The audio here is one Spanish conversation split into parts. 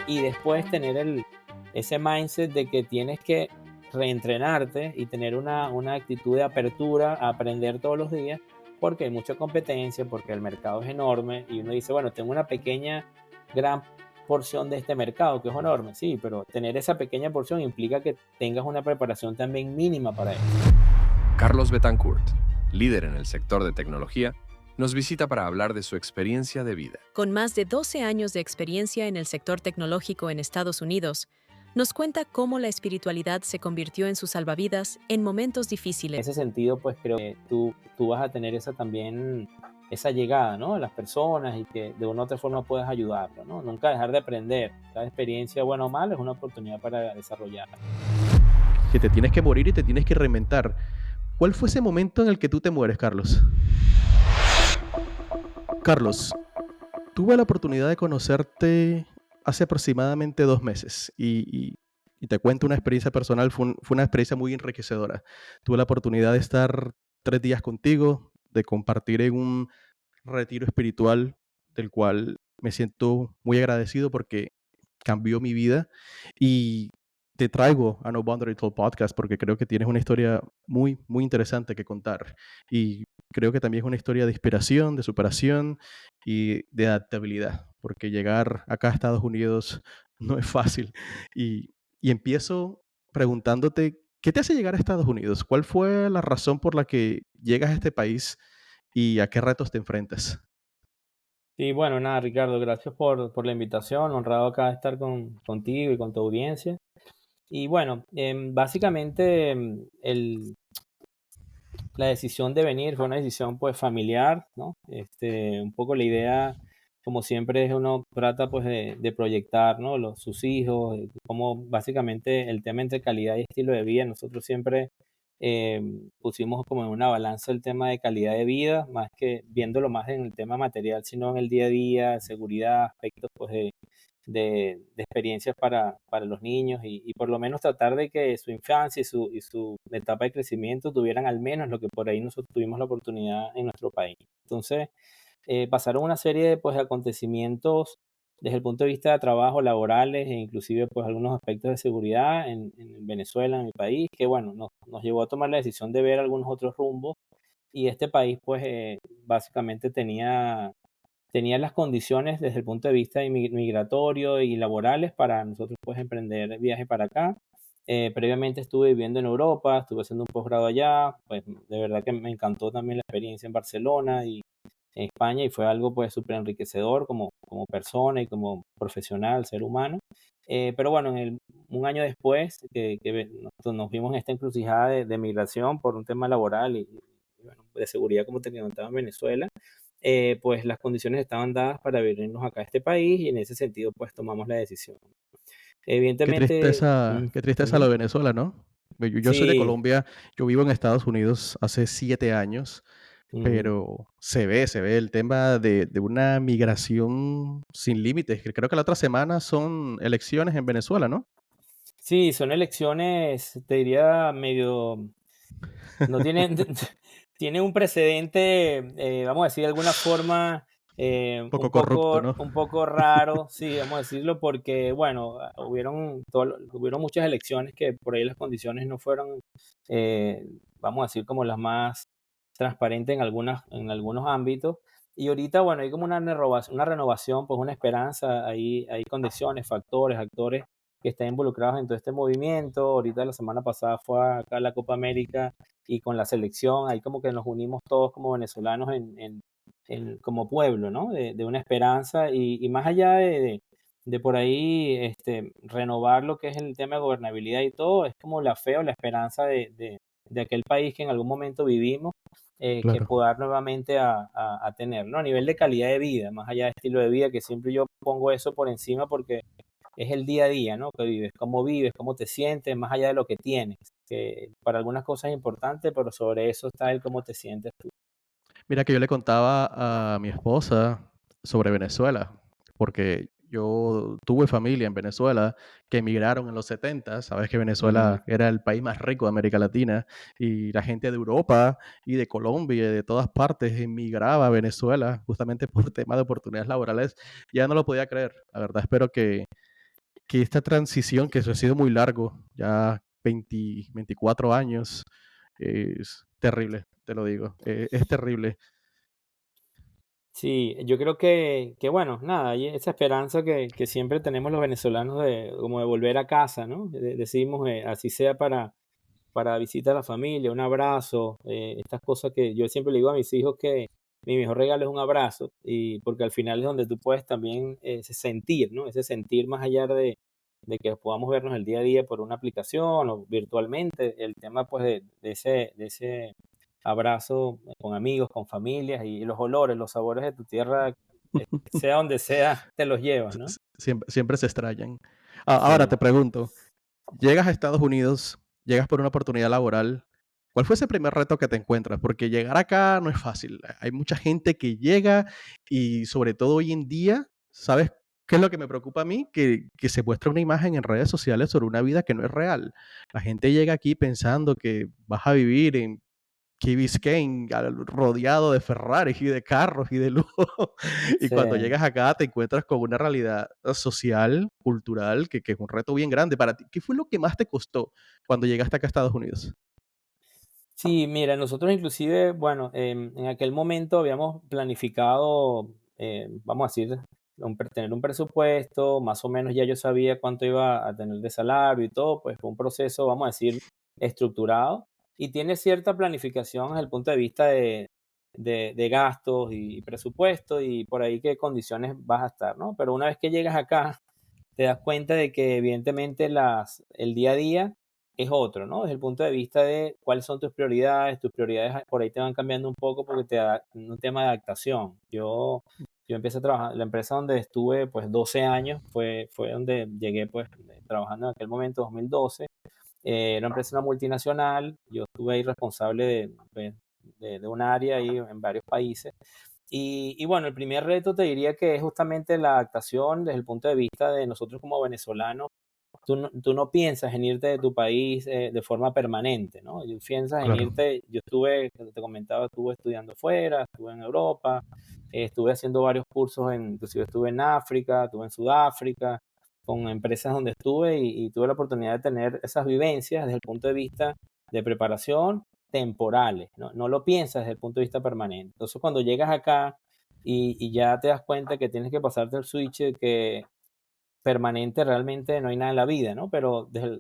y después tener ese mindset de que tienes que reentrenarte y tener una actitud de apertura a aprender todos los días, porque hay mucha competencia, porque el mercado es enorme y uno dice, bueno, tengo una pequeña, gran porción de este mercado que es enorme, sí, pero tener esa pequeña porción implica que tengas una preparación también mínima para eso. Carlos Betancourt, líder en el sector de tecnología, nos visita para hablar de su experiencia de vida. Con más de 12 años de experiencia en el sector tecnológico en Estados Unidos, nos cuenta cómo la espiritualidad se convirtió en su salvavidas en momentos En difíciles. ese sentido, pues creo que tú vas a tener esa también, esa llegada, ¿no? A las personas y que de una u otra forma puedas ayudarlo, ¿no? Nunca dejar de aprender. Cada experiencia, buena o mala, es una oportunidad para desarrollarla. Que te tienes que morir y te tienes que reinventar. ¿Cuál fue ese momento en el que tú te mueres, Carlos? Carlos, tuve la oportunidad de conocerte hace aproximadamente 2 meses y te cuento una experiencia personal, fue una experiencia muy enriquecedora. Tuve la oportunidad de estar 3 días contigo, de compartir en un retiro espiritual del cual me siento muy agradecido porque cambió mi vida y te traigo a No Boundary Talk Podcast porque creo que tienes una historia muy, muy interesante que contar y creo que también es una historia de inspiración, de superación y de adaptabilidad, porque llegar acá a Estados Unidos no es fácil. Y empiezo preguntándote, ¿qué te hace llegar a Estados Unidos? ¿Cuál fue la razón por la que llegas a este país y a qué retos te enfrentas? Y bueno, nada, Ricardo, gracias por la invitación. Honrado acá de estar contigo y con tu audiencia. Y bueno, básicamente la decisión de venir fue una decisión pues familiar, ¿no? Un poco la idea, como siempre, es uno trata pues de proyectar, ¿no? Sus hijos, como básicamente el tema entre calidad y estilo de vida. Nosotros siempre pusimos como en una balanza el tema de calidad de vida, más que viéndolo más en el tema material, sino en el día a día, seguridad, aspectos pues de experiencias para los niños y por lo menos tratar de que su infancia y su etapa de crecimiento tuvieran al menos lo que por ahí nosotros tuvimos la oportunidad en nuestro país. Entonces, pasaron una serie de pues, acontecimientos desde el punto de vista de trabajo, laborales e inclusive pues algunos aspectos de seguridad en Venezuela, en mi país, que bueno, nos llevó a tomar la decisión de ver algunos otros rumbos y este país pues básicamente tenía las condiciones desde el punto de vista migratorio y laborales para nosotros pues emprender viaje para acá. Previamente estuve viviendo en Europa, estuve haciendo un posgrado allá, pues de verdad que me encantó también la experiencia en Barcelona y en España y fue algo pues súper enriquecedor como persona y como profesional, ser humano. Pero bueno, un año después nos vimos en esta encrucijada de migración por un tema laboral y, bueno, de seguridad como te comentaba en Venezuela, pues las condiciones estaban dadas para venirnos acá a este país y en ese sentido pues tomamos la decisión. Evidentemente, Qué tristeza lo ujú, de Venezuela, ¿no? Yo soy de sí, Colombia, yo vivo en Estados Unidos hace 7 años, ujú. pero se ve el tema de una migración sin límites, que creo que la otra semana son elecciones en Venezuela, ¿no? Sí, son elecciones, te diría medio, no tienen, tiene un precedente, vamos a decir de alguna forma, Un poco corrupto, ¿no? un poco raro, sí, vamos a decirlo, porque, bueno, hubieron muchas elecciones que por ahí las condiciones no fueron, eh, vamos a decir, como las más transparentes en algunos ámbitos. Y ahorita, bueno, hay como una renovación, pues una esperanza, hay condiciones, factores, actores que están involucrados en todo este movimiento. Ahorita la semana pasada fue acá la Copa América y con la selección, ahí como que nos unimos todos como venezolanos como pueblo, ¿no? De una esperanza y más allá de por ahí renovar lo que es el tema de gobernabilidad y todo, es como la fe o la esperanza de aquel país que en algún momento vivimos, que Claro. podar nuevamente a tener, ¿no? A nivel de calidad de vida, más allá de estilo de vida, que siempre yo pongo eso por encima porque es el día a día, ¿no? Que vives, cómo te sientes, más allá de lo que tienes, que para algunas cosas es importante, pero sobre eso está el cómo te sientes tú. Mira que yo le contaba a mi esposa sobre Venezuela, porque yo tuve familia en Venezuela que emigraron en los 70. Sabes que Ujú. Venezuela era el país más rico de América Latina y la gente de Europa y de Colombia y de todas partes emigraba a Venezuela justamente por tema de oportunidades laborales. Ya no lo podía creer. La verdad espero que esta transición, que eso ha sido muy largo, ya 24 años, es terrible, te lo digo, es terrible. Sí, yo creo que bueno, nada, hay esa esperanza que siempre tenemos los venezolanos de como de volver a casa, ¿no? Decimos, así sea para visitar a la familia, un abrazo, estas cosas que yo siempre le digo a mis hijos que mi mejor regalo es un abrazo, y porque al final es donde tú puedes también ese sentir, ¿no? Ese sentir más allá de que podamos vernos el día a día por una aplicación o virtualmente, el tema pues de ese abrazo con amigos, con familias y los olores, los sabores de tu tierra, sea donde sea, te los llevas, ¿no? Siempre se extrañan. Ahora Sí. te pregunto, llegas a Estados Unidos, llegas por una oportunidad laboral. ¿Cuál fue ese primer reto que te encuentras? Porque llegar acá no es fácil. Hay mucha gente que llega y sobre todo hoy en día, ¿sabes qué es lo que me preocupa a mí? Que se muestra una imagen en redes sociales sobre una vida que no es real. La gente llega aquí pensando que vas a vivir en Key Biscayne, rodeado de Ferraris y de carros y de lujo. Y Sí. cuando llegas acá te encuentras con una realidad social, cultural, que es un reto bien grande para ti. ¿Qué fue lo que más te costó cuando llegaste acá a Estados Unidos? Sí, mira, nosotros inclusive, bueno, en aquel momento habíamos planificado, vamos a decir, tener un presupuesto, más o menos ya yo sabía cuánto iba a tener de salario y todo, pues fue un proceso, vamos a decir, estructurado y tiene cierta planificación desde el punto de vista de gastos y presupuesto y por ahí qué condiciones vas a estar, ¿no? Pero una vez que llegas acá, te das cuenta de que evidentemente el día a día es otro, ¿no? Desde el punto de vista de cuáles son tus prioridades por ahí te van cambiando un poco porque un tema de adaptación. Yo empecé a trabajar, la empresa donde estuve pues 12 años fue donde llegué pues trabajando en aquel momento, 2012. Era una empresa multinacional, yo estuve ahí responsable de un área ahí en varios países. Y bueno, el primer reto te diría que es justamente la adaptación desde el punto de vista de nosotros como venezolanos. Tú no piensas en irte de tu país de forma permanente, ¿no? Piensas en Claro. irte, yo estuve, como te comentaba, estuve estudiando fuera, estuve en Europa, estuve haciendo varios cursos, inclusive estuve en África, estuve en Sudáfrica, con empresas donde estuve y tuve la oportunidad de tener esas vivencias desde el punto de vista de preparación temporales, no lo piensas desde el punto de vista permanente. Entonces, cuando llegas acá y ya te das cuenta que tienes que pasarte el switch de que permanente realmente no hay nada en la vida, ¿no? Pero desde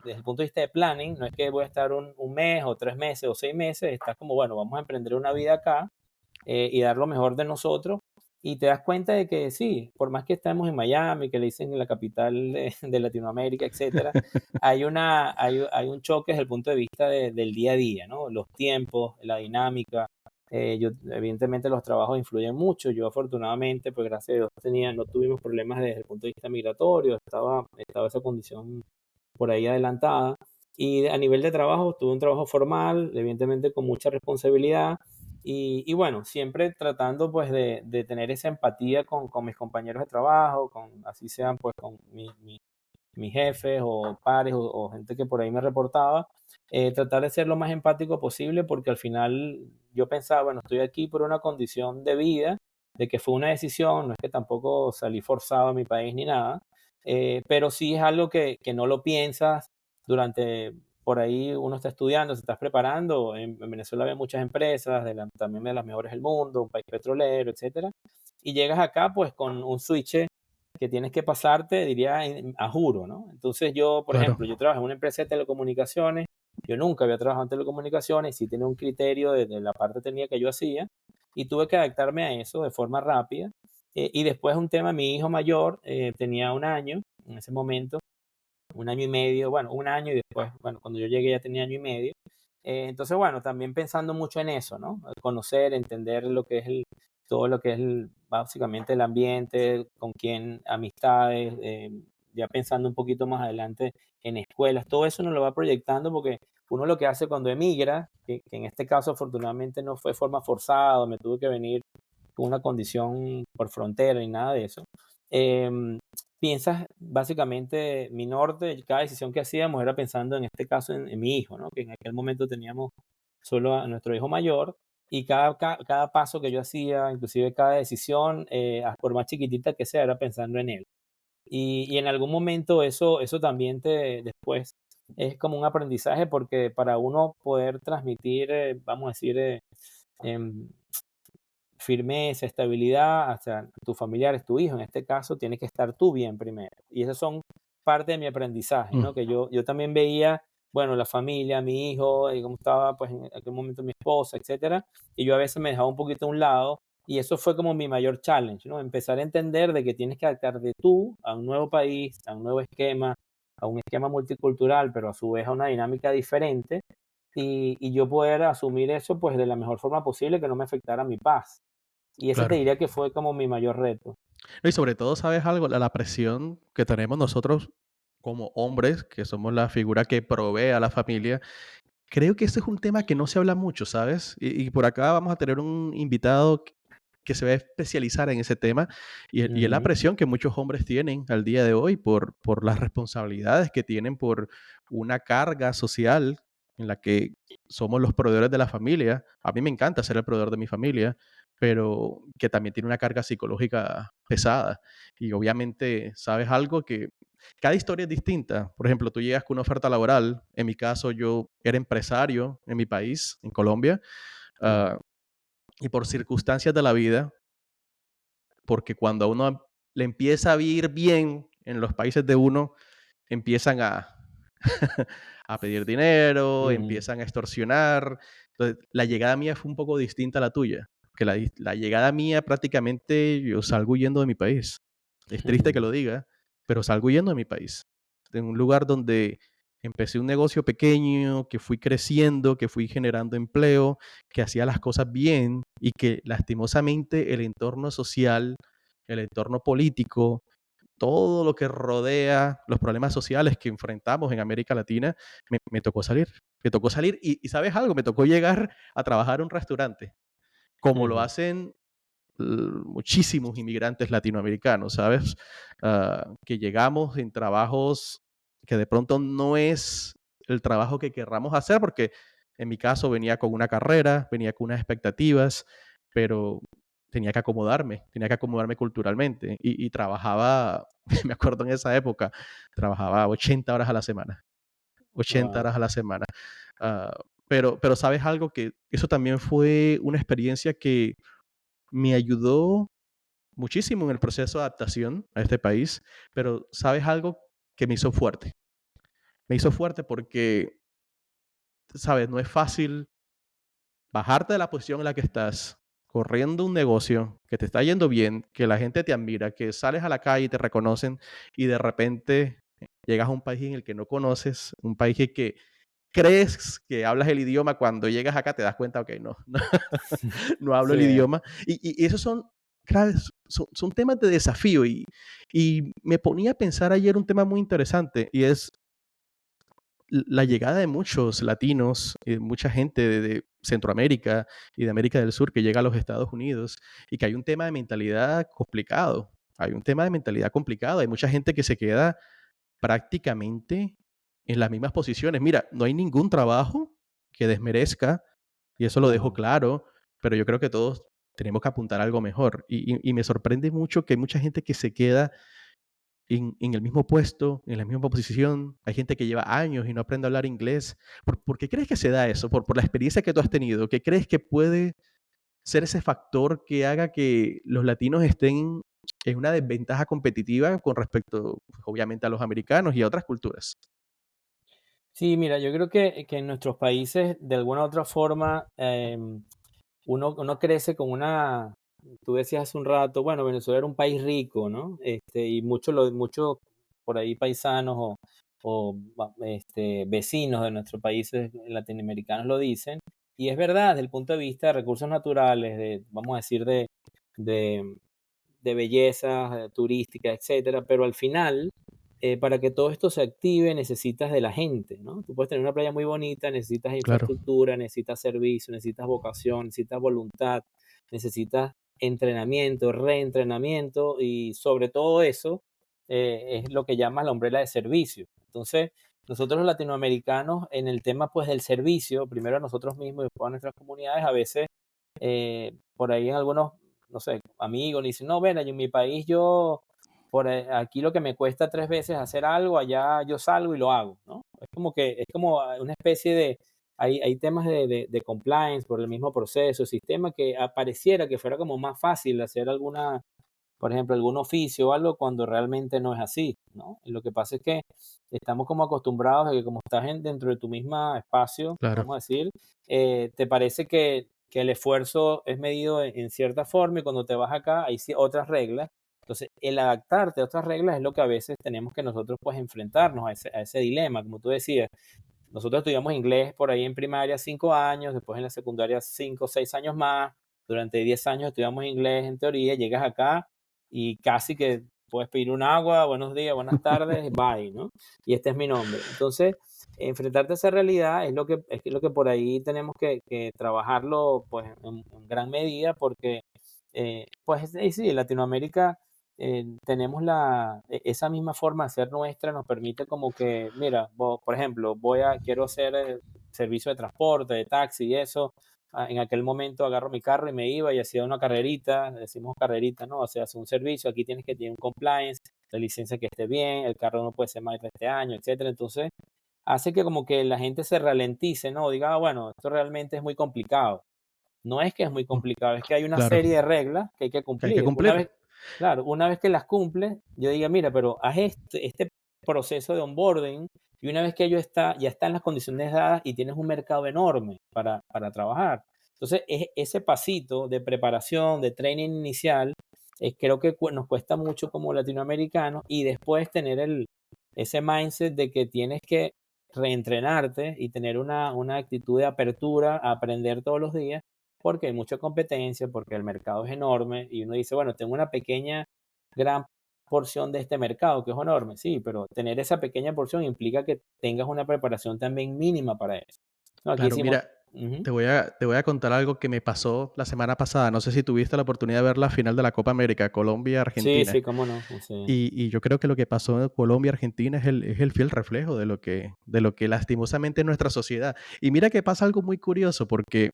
el punto de vista de planning, no es que voy a estar un mes o 3 meses o 6 meses, estás como, bueno, vamos a emprender una vida acá y dar lo mejor de nosotros. Y te das cuenta de que sí, por más que estemos en Miami, que le dicen la capital de Latinoamérica, etcétera, hay un choque desde el punto de vista del día a día, ¿no? Los tiempos, la dinámica. Evidentemente los trabajos influyen mucho. Yo afortunadamente, pues gracias a Dios, no tuvimos problemas desde el punto de vista migratorio, estaba esa condición por ahí adelantada. Y a nivel de trabajo, tuve un trabajo formal, evidentemente con mucha responsabilidad. Y bueno, siempre tratando pues de tener esa empatía con mis compañeros de trabajo, así sean pues con mis jefes o pares o gente que por ahí me reportaba, tratar de ser lo más empático posible porque al final yo pensaba, bueno, estoy aquí por una condición de vida, de que fue una decisión, no es que tampoco salí forzado a mi país ni nada, pero sí es algo que no lo piensas durante, por ahí uno está estudiando, se está preparando, en Venezuela hay muchas empresas, también de las mejores del mundo, un país petrolero, etcétera, y llegas acá pues con un switch que tienes que pasarte, diría, a juro, ¿no? Entonces yo, por Claro. ejemplo, yo trabajo en una empresa de telecomunicaciones, yo nunca había trabajado en telecomunicaciones, sí tenía un criterio de la parte técnica que yo hacía y tuve que adaptarme a eso de forma rápida. Y después un tema, mi hijo mayor tenía un año en ese momento, un año y medio, bueno, un año y después, bueno, cuando yo llegué ya tenía año y medio. Entonces, bueno, también pensando mucho en eso, ¿no? Conocer, entender lo que es todo lo que es básicamente el ambiente, con quién, amistades, ya pensando un poquito más adelante en escuelas, todo eso uno lo va proyectando porque uno lo que hace cuando emigra, que en este caso afortunadamente no fue de forma forzada, me tuve que venir con una condición por frontera ni nada de eso. Piensas básicamente mi norte, cada decisión que hacíamos era pensando en este caso en mi hijo, ¿no? Que en aquel momento teníamos solo a nuestro hijo mayor y cada paso que yo hacía, inclusive cada decisión, por más chiquitita que sea, era pensando en él. Y en algún momento eso también después es como un aprendizaje porque para uno poder transmitir, vamos a decir, em, firmeza, estabilidad hacia tus familiares, tu hijo, en este caso, tienes que estar tú bien primero. Y esas son parte de mi aprendizaje, Mm, ¿no? Que yo también veía, bueno, la familia, mi hijo, y cómo estaba, pues, en aquel momento mi esposa, etcétera, y yo a veces me dejaba un poquito a un lado, y eso fue como mi mayor challenge, ¿no? Empezar a entender de que tienes que adaptarte tú a un nuevo país, a un nuevo esquema, a un esquema multicultural, pero a su vez a una dinámica diferente, y yo poder asumir eso, pues, de la mejor forma posible, que no me afectara mi paz. Y ese te claro. diría que fue como mi mayor reto. No, y sobre todo, ¿sabes algo? La presión que tenemos nosotros como hombres, que somos la figura que provee a la familia, creo que ese es un tema que no se habla mucho, ¿sabes? Y por acá vamos a tener un invitado que se va a especializar en ese tema y es la Ujú, presión que muchos hombres tienen al día de hoy por las responsabilidades que tienen, por una carga social en la que somos los proveedores de la familia. A mí me encanta ser el proveedor de mi familia, pero que también tiene una carga psicológica pesada. Y obviamente, ¿sabes algo? Que cada historia es distinta. Por ejemplo, tú llegas con una oferta laboral. En mi caso, yo era empresario en mi país, en Colombia, ujú, ah, y por circunstancias de la vida, porque cuando a uno le empieza a ir bien en los países de uno, empiezan a, a pedir dinero, ujú, empiezan a extorsionar. Entonces, la llegada mía fue un poco distinta a la tuya, que la llegada mía prácticamente yo salgo huyendo de mi país. Es triste que ujú, lo diga, pero salgo huyendo de mi país. De un lugar donde empecé un negocio pequeño, que fui creciendo, que fui generando empleo, que hacía las cosas bien y que lastimosamente el entorno social, el entorno político, todo lo que rodea los problemas sociales que enfrentamos en América Latina, me tocó salir. Me tocó salir y ¿sabes algo? Me tocó llegar a trabajar en un restaurante, como lo ujú, hacen muchísimos inmigrantes latinoamericanos, ¿sabes? Que llegamos en trabajos que de pronto no es el trabajo que querramos hacer, porque en mi caso venía con una carrera, venía con unas expectativas, pero tenía que acomodarme culturalmente y trabajaba, me acuerdo en esa época, trabajaba 80 horas a la semana, 80 Guau. horas a la semana. Ah, pero sabes algo que eso también fue una experiencia que me ayudó muchísimo en el proceso de adaptación a este país, pero ¿sabes algo que me hizo fuerte? Me hizo fuerte porque, ¿sabes? No es fácil bajarte de la posición en la que estás, corriendo un negocio que te está yendo bien, que la gente te admira, que sales a la calle y te reconocen y de repente llegas a un país en el que no conoces, un país que crees que hablas el idioma, cuando llegas acá te das cuenta, ok, no, no, no hablo Sí, el idioma. Y esos son, ¿sabes? Son temas de desafío y me ponía a pensar ayer un tema muy interesante y es la llegada de muchos latinos, mucha gente de Centroamérica y de América del Sur que llega a los Estados Unidos y que hay un tema de mentalidad complicado. Hay un tema de mentalidad complicado. Hay mucha gente que se queda prácticamente en las mismas posiciones. Mira, no hay ningún trabajo que desmerezca, y eso lo dejo no. claro, pero yo creo que todos tenemos que apuntar a algo mejor. Y me sorprende mucho que hay mucha gente que se queda en el mismo puesto, en la misma posición. Hay gente que lleva años y no aprende a hablar inglés. ¿Por qué crees que se da eso? Por la experiencia que tú has tenido. ¿Qué crees que puede ser ese factor que haga que los latinos estén en una desventaja competitiva con respecto, pues, obviamente, a los americanos y a otras culturas? Sí, mira, yo creo que en nuestros países, de alguna u otra forma, uno crece con una, tú decías hace un rato, bueno, Venezuela era un país rico, ¿no? Y muchos por ahí paisanos o vecinos de nuestros países latinoamericanos lo dicen. Y es verdad, desde el punto de vista de recursos naturales, vamos a decir, de, de belleza turística, etcétera, pero al final, para que todo esto se active, necesitas de la gente, ¿no? Tú puedes tener una playa muy bonita, necesitas Claro, infraestructura, necesitas servicio, necesitas vocación, necesitas voluntad, necesitas entrenamiento, reentrenamiento y sobre todo eso es lo que llamas la umbrella de servicio. Entonces, nosotros los latinoamericanos en el tema pues del servicio, primero a nosotros mismos y después a nuestras comunidades, a veces por ahí en algunos, no sé, amigos, le dicen, no, ven, en mi país yo aquí lo que me cuesta 3 veces hacer algo, allá yo salgo y lo hago, ¿no? Es como una especie de hay temas de compliance por el mismo proceso, sistema que pareciera que fuera como más fácil hacer por ejemplo, algún oficio o algo cuando realmente no es así, ¿no? Y lo que pasa es que estamos como acostumbrados a que como estás dentro de tu mismo espacio, Claro, vamos a decir, te parece que el esfuerzo es medido en cierta forma y cuando te vas acá hay otras reglas. Entonces, el adaptarte a otras reglas es lo que a veces tenemos que nosotros pues enfrentarnos a ese dilema, como tú decías. Nosotros estudiamos inglés por ahí en primaria 5 años, después en la secundaria 5 o 6 años más, durante 10 años estudiamos inglés en teoría, llegas acá y casi que puedes pedir un agua, buenos días, buenas tardes, bye, ¿no? Y este es mi nombre. Entonces, enfrentarte a esa realidad es lo que por ahí tenemos que trabajarlo pues en gran medida porque pues sí, en Latinoamérica tenemos esa misma forma de ser nuestra, nos permite como que, mira, por ejemplo, quiero hacer servicio de transporte, de taxi y eso. En aquel momento agarro mi carro y me iba y hacía una carrerita, decimos carrerita, ¿no? O sea, hace un servicio, aquí tienes que tener un compliance, la licencia que esté bien, el carro no puede ser más de este año, etcétera. Entonces, hace que como que la gente se ralentice, ¿no? Diga, bueno, esto realmente es muy complicado. No es que es muy complicado, es que hay una claro, serie de reglas que hay que que hay que cumplir. cumplir. Claro, una vez que las cumples, yo diga, mira, pero haz este proceso de onboarding y una vez que ya está en las condiciones dadas y tienes un mercado enorme para trabajar. Entonces, ese pasito de preparación, de training inicial, creo que nos cuesta mucho como latinoamericanos y después tener ese mindset de que tienes que reentrenarte y tener una actitud de apertura a aprender todos los días porque hay mucha competencia, porque el mercado es enorme y uno dice, bueno, tengo una gran porción de este mercado que es enorme, sí, pero tener esa pequeña porción implica que tengas una preparación también mínima para eso. No, aquí Claro, decimos, mira, ujú, te voy a contar algo que me pasó la semana pasada. No sé si tuviste la oportunidad de ver la final de la Copa América, sí, Colombia-Argentina. sí, cómo no, sí, Y yo creo que lo que pasó en Colombia-Argentina es el fiel reflejo de lo que lastimosamente es nuestra sociedad. Y mira que pasa algo muy curioso, porque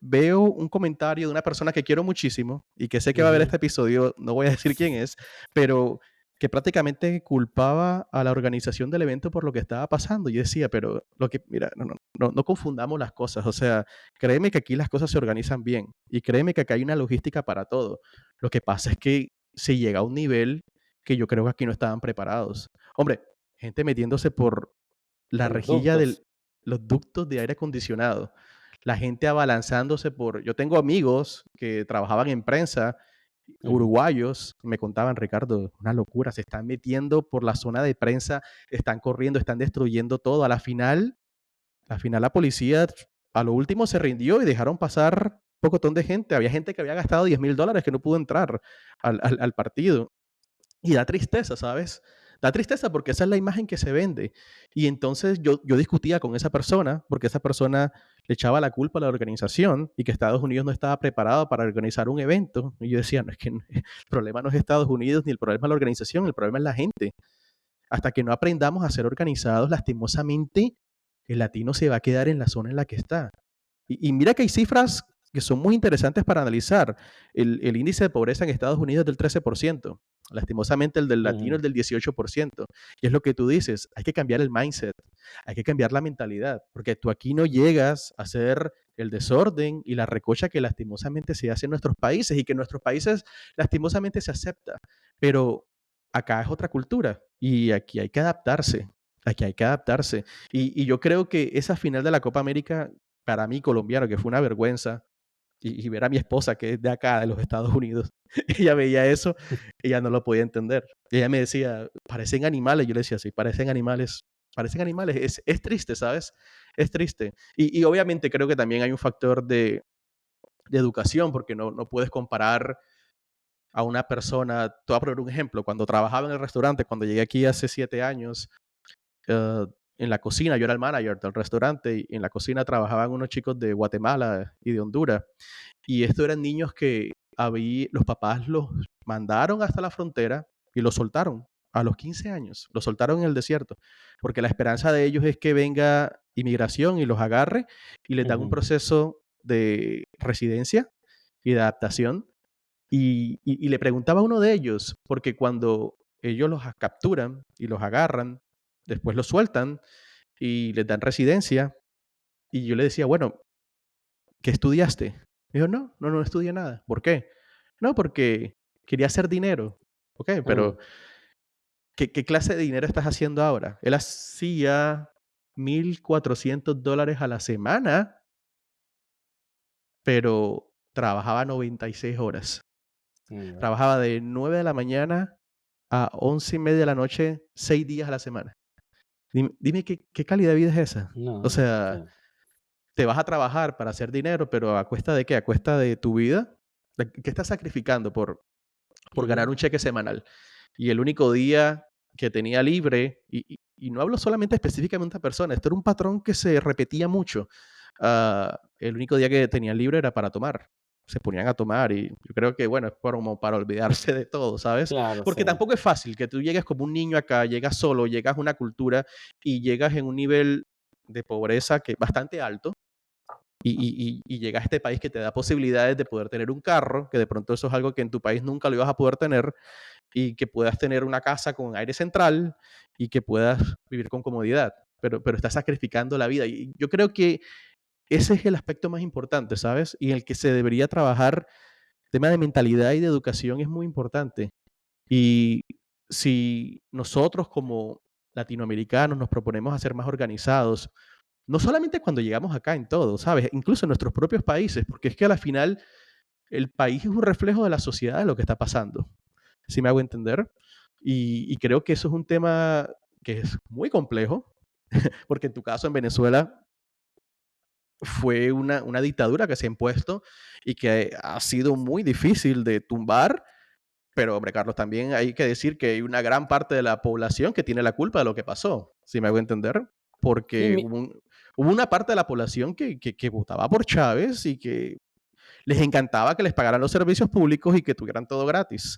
veo un comentario de una persona que quiero muchísimo y que sé que va a ver ujú, este episodio, no voy a decir quién es, pero que prácticamente culpaba a la organización del evento por lo que estaba pasando. Y decía, pero mira, no confundamos las cosas. O sea, créeme que aquí las cosas se organizan bien y créeme que acá hay una logística para todo. Lo que pasa es que se llega a un nivel que yo creo que aquí no estaban preparados. Hombre, gente metiéndose por la por los rejilla de ductos. los ductos de aire acondicionado, la gente abalanzándose yo tengo amigos que trabajaban en prensa, Ujú. uruguayos, me contaban, Ricardo, una locura, se están metiendo por la zona de prensa, están corriendo, están destruyendo todo. A la final la policía a lo último se rindió y dejaron pasar un pocotón de gente. Había gente que había gastado $10,000 que no pudo entrar al partido. Y da tristeza, ¿sabes? Da tristeza porque esa es la imagen que se vende. Y entonces yo discutía con esa persona porque esa persona le echaba la culpa a la organización y que Estados Unidos no estaba preparado para organizar un evento. Y yo decía, no es que el problema no es Estados Unidos ni el problema es la organización, el problema es la gente. Hasta que no aprendamos a ser organizados, lastimosamente, el latino se va a quedar en la zona en la que está. Y mira que hay cifras que son muy interesantes para analizar. El índice de pobreza en Estados Unidos es del 13%. Lastimosamente el del latino es Ujú. del 18%. Y es lo que tú dices, hay que cambiar el mindset, hay que cambiar la mentalidad, porque tú aquí no llegas a hacer el desorden y la recocha que lastimosamente se hace en nuestros países y que en nuestros países lastimosamente se acepta. Pero acá es otra cultura y aquí hay que adaptarse. Aquí hay que adaptarse. Y yo creo que esa final de la Copa América para mí colombiano, que fue una vergüenza, y ver a mi esposa, que es de acá, de los Estados Unidos, ella veía eso, ella no lo podía entender. Ella me decía, parecen animales. Yo le decía, sí, parecen animales. Parecen animales. Es triste, ¿sabes? Es triste. Y obviamente creo que también hay un factor de educación, porque no puedes comparar a una persona. Te voy a poner un ejemplo. Cuando trabajaba en el restaurante, cuando llegué aquí hace 7 años, eh, en la cocina, yo era el manager del restaurante y en la cocina trabajaban unos chicos de Guatemala y de Honduras. Y estos eran niños que los papás los mandaron hasta la frontera y los soltaron a los 15 años. Los soltaron en el desierto, porque la esperanza de ellos es que venga inmigración y los agarre y les dan un Ujú. proceso de residencia y de adaptación Y le preguntaba a uno de ellos, porque cuando ellos los capturan y los agarran, después los sueltan y les dan residencia, y yo le decía, bueno, ¿qué estudiaste? Me dijo, no estudié nada. ¿Por qué? No, porque quería hacer dinero. Ok, Mm, pero ¿qué clase de dinero estás haciendo ahora? Él hacía $1,400 a la semana, pero trabajaba 96 horas. wow. Trabajaba de 9 de la mañana a 11:30 de la noche, 6 días a la semana. Dime qué calidad de vida es esa. No, O no, o sea, sea, te vas a trabajar para hacer dinero, pero ¿a cuesta de qué? ¿A cuesta de tu vida? ¿Qué estás sacrificando por ujú, ganar un cheque semanal? Y el único día que tenía libre, y no hablo solamente específicamente a persona, esto era un patrón que se repetía mucho. El único día que tenían libre era para tomar. Se ponían a tomar y yo creo que, bueno, es como para olvidarse de todo, ¿sabes? claro, sí. Porque tampoco es fácil que tú llegues como un niño acá, llegas solo, llegas a una cultura y llegas en un nivel de pobreza que es bastante alto y llegas a este país que te da posibilidades de poder tener un carro, que de pronto eso es algo que en tu país nunca lo ibas a poder tener, y que puedas tener una casa con aire central y que puedas vivir con comodidad, pero estás sacrificando la vida. Y yo creo que ese es el aspecto más importante, ¿sabes? Y en el que se debería trabajar. El tema de mentalidad y de educación es muy importante. Y si nosotros como latinoamericanos nos proponemos a ser más organizados, no solamente cuando llegamos acá en todo, ¿sabes? Incluso en nuestros propios países, porque es que a la final el país es un reflejo de la sociedad, de lo que está pasando. ¿Sí me hago entender? Y creo que eso es un tema que es muy complejo, porque en tu caso en Venezuela fue una dictadura que se ha impuesto y que ha sido muy difícil de tumbar, pero hombre, Carlos, también hay que decir que hay una gran parte de la población que tiene la culpa de lo que pasó, ¿sí me hago entender? Sí, Porque hubo una parte de la población que votaba por Chávez y que les encantaba que les pagaran los servicios públicos y que tuvieran todo gratis.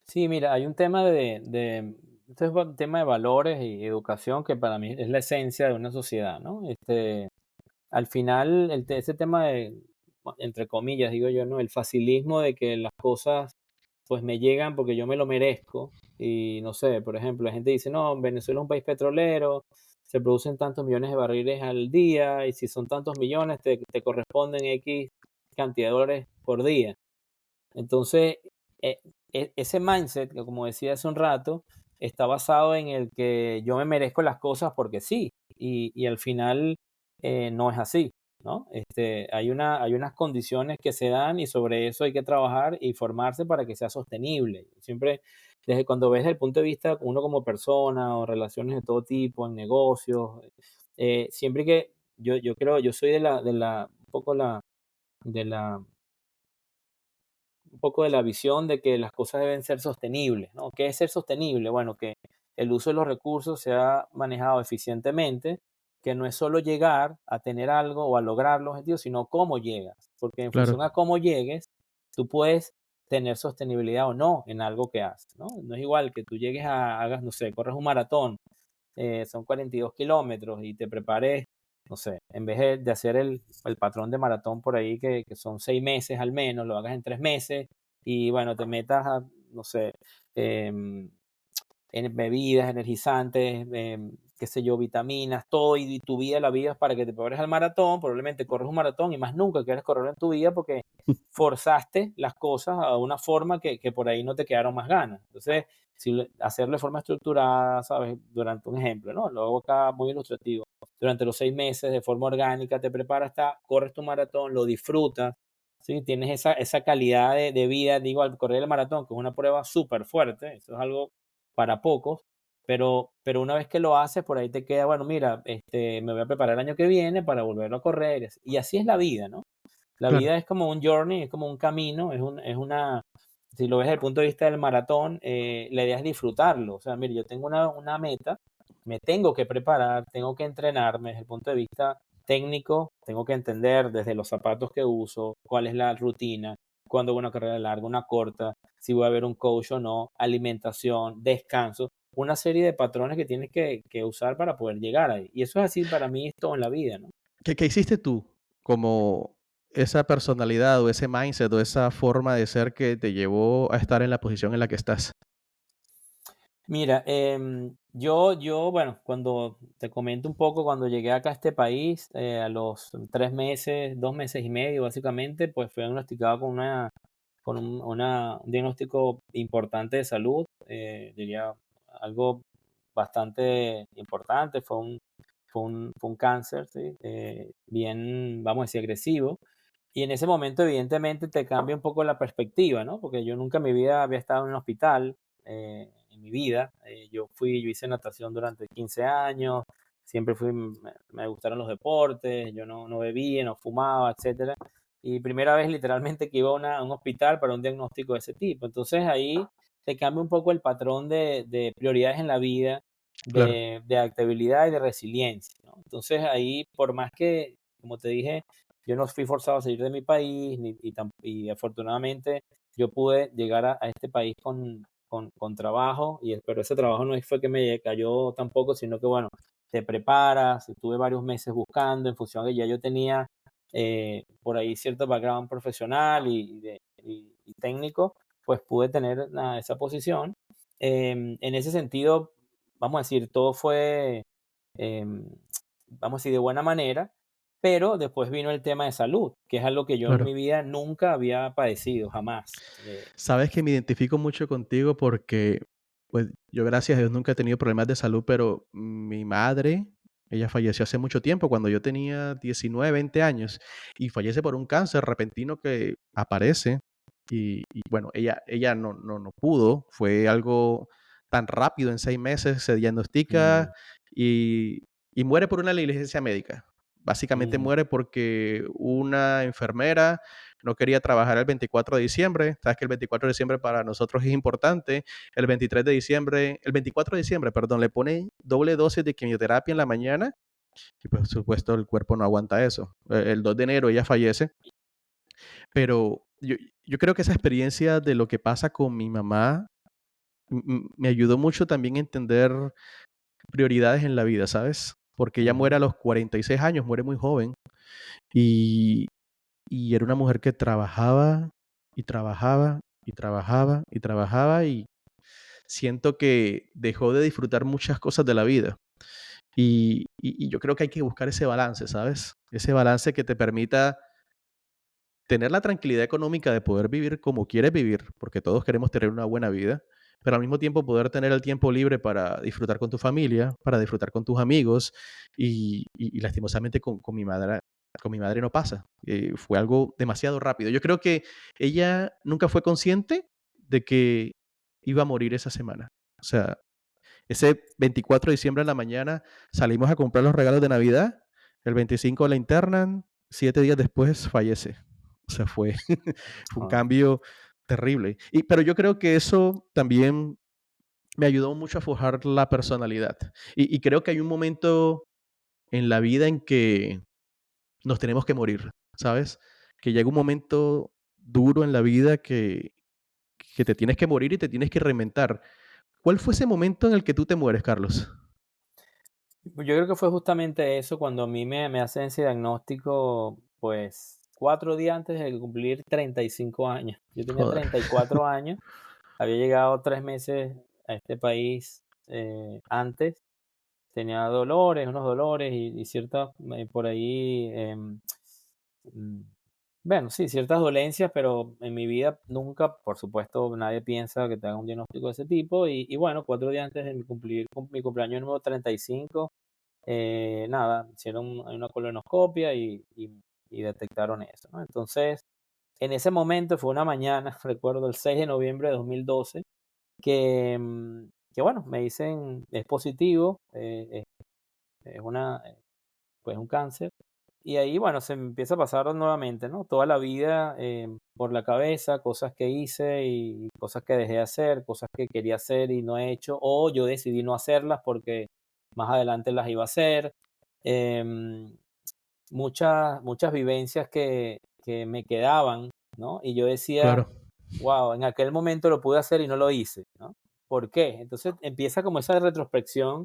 sí, mira, hay un tema este es un tema de valores y educación que para mí es la esencia de una sociedad, ¿no? Al final, ese tema de, entre comillas, digo yo, ¿no? El facilismo de que las cosas pues me llegan porque yo me lo merezco. Y no sé, por ejemplo, la gente dice, no, Venezuela es un país petrolero, se producen tantos millones de barriles al día y si son tantos millones te corresponden X cantidad de dólares por día. Entonces, e ese mindset, que como decía hace un rato, está basado en el que yo me merezco las cosas porque sí, y al final, no es así, ¿no? Hay unas condiciones que se dan y sobre eso hay que trabajar y formarse para que sea sostenible. Siempre, desde cuando ves el punto de vista uno como persona o relaciones de todo tipo, en negocios, siempre que yo creo, yo soy un poco de la un poco de la visión de que las cosas deben ser sostenibles, ¿no? ¿Qué es ser sostenible? Bueno, que el uso de los recursos sea manejado eficientemente, que no es solo llegar a tener algo o a lograr los objetivos, sino cómo llegas, porque en Claro, función a cómo llegues, tú puedes tener sostenibilidad o no en algo que haces, ¿no? No es igual que tú llegues hagas, no sé, corres un maratón, son 42 kilómetros y te prepares, no sé, en vez de hacer el patrón de maratón por ahí, que son 6 meses al menos, lo hagas en 3 meses y bueno, te metas a, no sé, em, en bebidas energizantes, qué sé yo, vitaminas, todo, y tu vida la vivas para que te prepares al maratón, probablemente corres un maratón y más nunca quieres correr en tu vida porque forzaste las cosas a una forma que por ahí no te quedaron más ganas. Entonces, si hacerlo de forma estructurada, ¿sabes? Durante un ejemplo, ¿no? Lo hago acá muy ilustrativo. Durante los 6 meses, de forma orgánica, te preparas, corres tu maratón, lo disfrutas, ¿sí? Tienes esa calidad de vida, digo, al correr el maratón, que es una prueba súper fuerte, eso es algo para pocos, pero una vez que lo haces, por ahí te queda, bueno, mira, me voy a preparar el año que viene para volverlo a correr, y así es la vida, ¿no? La claro. vida es como un journey, es como un camino, si lo ves desde el punto de vista del maratón, la idea es disfrutarlo. O sea, mire, yo tengo una meta, me tengo que preparar, tengo que entrenarme desde el punto de vista técnico, tengo que entender desde los zapatos que uso, cuál es la rutina, cuándo hago una carrera larga, una corta, si voy a ver un coach o no, alimentación, descanso, una serie de patrones que tienes que usar para poder llegar ahí. Y eso es así para mí, es todo en la vida, ¿no? ¿Qué hiciste tú como esa personalidad o ese mindset o esa forma de ser que te llevó a estar en la posición en la que estás? Mira, bueno, cuando te comento un poco, cuando llegué acá a este país, a los 3 meses, 2 meses y medio, básicamente, pues fui diagnosticado con un diagnóstico importante de salud, diría algo bastante importante, fue un cáncer, ¿sí? Bien, vamos a decir, agresivo. Y en ese momento, evidentemente, te cambia un poco la perspectiva, ¿no? Porque yo nunca en mi vida había estado en un hospital, en mi vida. Yo hice natación durante 15 años, siempre me gustaron los deportes, yo no bebía, no fumaba, etcétera. Y primera vez literalmente que iba a un hospital para un diagnóstico de ese tipo. Entonces ahí te cambia un poco el patrón de prioridades en la vida, Claro, de adaptabilidad y de resiliencia, ¿no? Entonces ahí, por más que, como te dije, yo no fui forzado a salir de mi país y afortunadamente yo pude llegar a este país con trabajo, pero ese trabajo no fue que me cayó tampoco, sino que bueno, te preparas, estuve varios meses buscando en función de que ya yo tenía por ahí cierto background profesional y técnico, pues pude tener esa posición. En ese sentido, vamos a decir, todo fue, em, vamos a decir, de buena manera, pero después vino el tema de salud, que es algo que yo en claro. mi vida nunca había padecido, jamás. Sabes que me identifico mucho contigo porque, pues, yo gracias a Dios nunca he tenido problemas de salud, pero mi madre, ella falleció hace mucho tiempo, cuando yo tenía 19, 20 años, y fallece por un cáncer repentino que aparece. Y bueno, ella no pudo, fue algo tan rápido, en 6 meses se diagnostica Mm, y muere por una negligencia médica. Básicamente mm, muere porque una enfermera no quería trabajar el 24 de diciembre. Sabes que el 24 de diciembre para nosotros es importante. El 24 de diciembre, perdón, le pone doble dosis de quimioterapia en la mañana y por supuesto el cuerpo no aguanta eso. El 2 de enero ella fallece, pero yo creo que esa experiencia de lo que pasa con mi mamá me ayudó mucho también a entender prioridades en la vida, ¿sabes? Porque ella muere ujú, a los 46 años, muere muy joven y, y era una mujer que trabajaba y trabajaba y trabajaba y trabajaba y siento que dejó de disfrutar muchas cosas de la vida. Y yo creo que hay que buscar ese balance, ¿sabes? Ese balance que te permita tener la tranquilidad económica de poder vivir como quieres vivir, porque todos queremos tener una buena vida, pero al mismo tiempo poder tener el tiempo libre para disfrutar con tu familia, para disfrutar con tus amigos y lastimosamente con mi madre no pasa. Fue algo demasiado rápido. Yo creo que ella nunca fue consciente de que iba a morir esa semana. O sea, ese 24 de diciembre en la mañana salimos a comprar los regalos de Navidad, el 25 la internan, 7 días después fallece. O sea, fue un ah, cambio terrible. Pero yo creo que eso también me ayudó mucho a forjar la personalidad. Y creo que hay un momento en la vida en que nos tenemos que morir, ¿sabes? Que llega un momento duro en la vida que te tienes que morir y te tienes que reinventar. ¿Cuál fue ese momento en el que tú te mueres, Carlos? Pues yo creo que fue justamente eso cuando a mí me hacen ese diagnóstico, pues 4 días antes de cumplir 35 años. Yo tenía Joder. 34 años, había llegado 3 meses a este país antes, tenía unos dolores y ciertas por ahí, mm, bueno, sí, ciertas dolencias, pero en mi vida nunca, por supuesto, nadie piensa que te haga un diagnóstico de ese tipo. Y bueno, 4 días antes de mi cumpleaños número 35, nada, hicieron una colonoscopia y detectaron eso, ¿no? Entonces, en ese momento fue una mañana, recuerdo el 6 de noviembre de 2012, que bueno, me dicen, es positivo, es pues un cáncer. Y ahí, bueno, se me empieza a pasar nuevamente, ¿no? Toda la vida por la cabeza, cosas que hice y cosas que dejé de hacer, cosas que quería hacer y no he hecho, o yo decidí no hacerlas porque más adelante las iba a hacer. Em, muchas vivencias que me quedaban, ¿no? Y yo decía, Claro, wow, en aquel momento lo pude hacer y no lo hice, ¿no? ¿Por qué? Entonces empieza como esa retrospección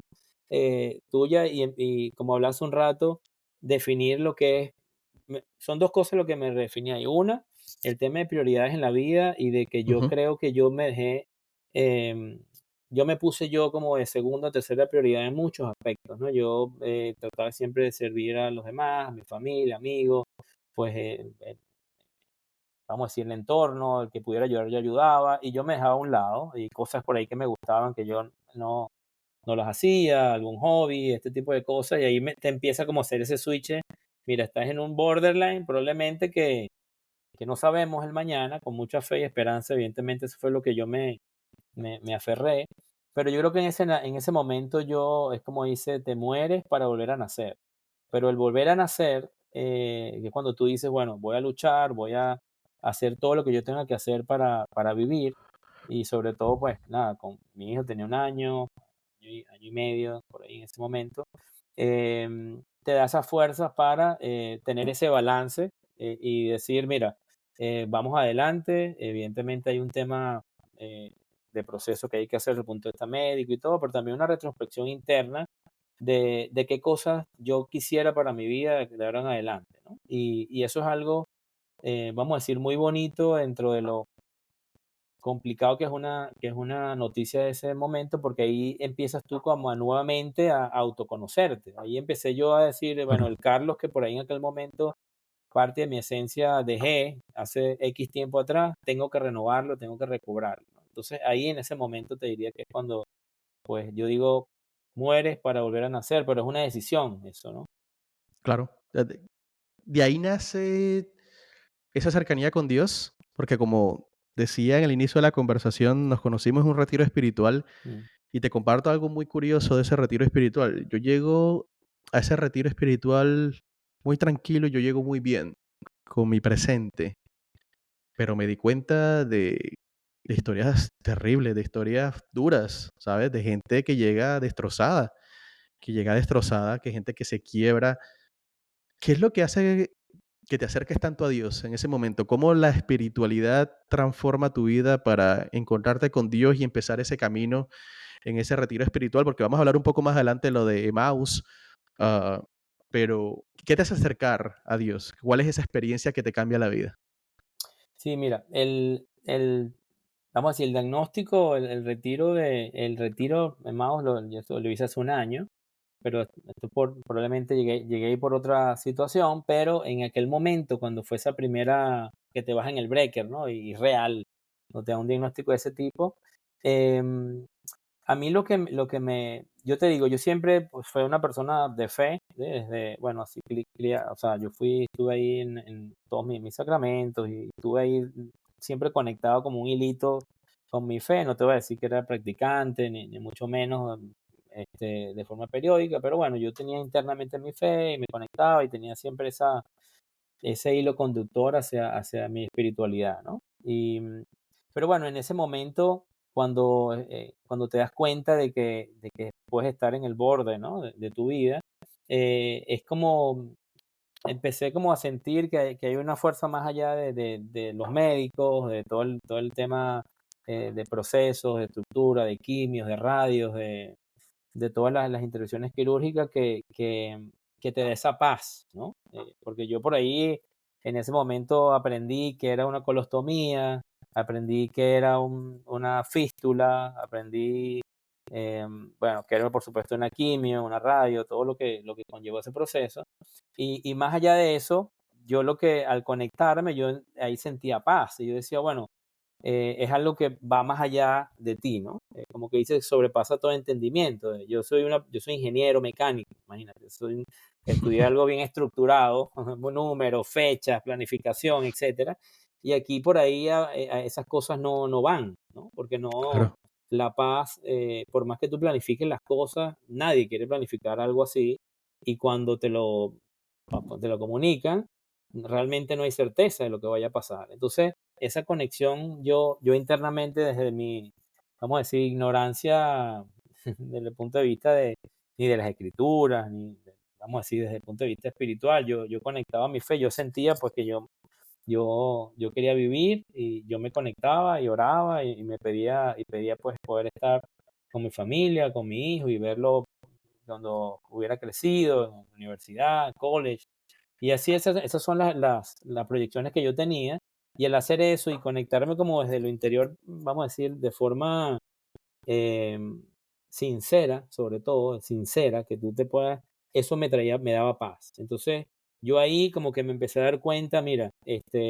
tuya y como hablas un rato, definir lo que es son dos cosas lo que me definía. Y una, el tema de prioridades en la vida y de que yo Ujú. creo que yo me dejé, em, yo me puse yo como de segunda o tercera prioridad en muchos aspectos, ¿no? Yo trataba siempre de servir a los demás, a mi familia, amigos, pues vamos a decir, el entorno, el que pudiera ayudar, yo ayudaba, y yo me dejaba a un lado, y cosas por ahí que me gustaban que yo no las hacía, algún hobby, este tipo de cosas, y ahí te empieza como a hacer ese switch. Mira, estás en un borderline, probablemente que no sabemos el mañana, con mucha fe y esperanza, evidentemente eso fue lo que yo me aferré, pero yo creo que en ese momento yo, es como dice, te mueres para volver a nacer. Pero el volver a nacer, que es cuando tú dices, bueno, voy a luchar, voy a hacer todo lo que yo tenga que hacer para vivir, y sobre todo, pues nada, con mi hijo tenía un año, año y medio, por ahí en ese momento, te da esas fuerzas para tener ese balance y decir, mira, vamos adelante, evidentemente hay un tema eh, de proceso que hay que hacer desde el punto de vista médico y todo, pero también una retrospección interna de qué cosas yo quisiera para mi vida de ahora en adelante, ¿no? Y eso es algo, vamos a decir, muy bonito dentro de lo complicado que es una noticia de ese momento, porque ahí empiezas tú como a nuevamente a autoconocerte. Ahí empecé yo a decir, bueno, Claro, el Carlos que por ahí en aquel momento parte de mi esencia dejé hace X tiempo atrás, tengo que renovarlo, tengo que recobrarlo, ¿no? Entonces ahí en ese momento te diría que es cuando, pues yo digo, mueres para volver a nacer, pero es una decisión eso, ¿no? claro. De ahí nace esa cercanía con Dios, porque como decía en el inicio de la conversación, nos conocimos en un retiro espiritual Mm, y te comparto algo muy curioso de ese retiro espiritual. Yo llego a ese retiro espiritual muy tranquilo, yo llego muy bien con mi presente, pero me di cuenta de historias terribles, de historias duras, ¿sabes? De gente que llega destrozada, que gente que se quiebra. ¿Qué es lo que hace que te acerques tanto a Dios en ese momento? ¿Cómo la espiritualidad transforma tu vida para encontrarte con Dios y empezar ese camino en ese retiro espiritual? Porque vamos a hablar un poco más adelante de lo de Emmaus, ah, pero ¿qué te hace acercar a Dios? ¿Cuál es esa experiencia que te cambia la vida? sí, mira, vamos a decir, el diagnóstico, el retiro de Maus, yo eso lo hice hace un año, pero esto probablemente llegué ahí por otra situación, pero en aquel momento, cuando fue esa primera que te vas en el breaker, ¿no? Y real, no te da un diagnóstico de ese tipo, em, a mí yo te digo, yo siempre pues, fui una persona de fe, desde, bueno, así, o sea, estuve ahí en todos mis sacramentos y estuve ahí siempre conectado como un hilito con mi fe. No te voy a decir que era practicante, ni mucho menos de forma periódica, pero bueno, yo tenía internamente mi fe y me conectaba y tenía siempre ese hilo conductor hacia mi espiritualidad, ¿no? Pero bueno, en ese momento, cuando te das cuenta de que puedes estar en el borde, ¿no? de tu vida, es como, empecé como a sentir que hay una fuerza más allá de los médicos, de todo el tema de procesos, de estructura, de quimios, de radios, de todas las intervenciones quirúrgicas que te da esa paz, ¿no? Porque yo por ahí en ese momento aprendí que era una colostomía, aprendí que era una fístula, aprendí, bueno, que era por supuesto una quimio, una radio, todo lo que conllevó ese proceso. Y más allá de eso, yo al conectarme, yo ahí sentía paz y yo decía, bueno, es algo que va más allá de ti, ¿no? Como que dice, sobrepasa todo entendimiento. Yo soy ingeniero mecánico, imagínate, estudié algo bien estructurado, números, fechas, planificación, etcétera. Y aquí por ahí a esas cosas no van, ¿no? Porque no, Claro, la paz, por más que tú planifiques las cosas, nadie quiere planificar algo así. Y cuando te lo comunican, realmente no hay certeza de lo que vaya a pasar. Entonces, esa conexión yo internamente desde mi, vamos a decir, ignorancia desde el punto de vista ni de las escrituras, vamos a decir, desde el punto de vista espiritual, yo conectaba mi fe, yo sentía pues que yo quería vivir y yo me conectaba y oraba y pedía pues poder estar con mi familia, con mi hijo y verlo cuando hubiera crecido en la universidad, college, Y así esas son las proyecciones que yo tenía. Y al hacer eso y conectarme como desde lo interior, vamos a decir, de forma em, sincera, sobre todo, sincera, que tú te puedas, eso me daba paz. Entonces, yo ahí como que me empecé a dar cuenta, mira,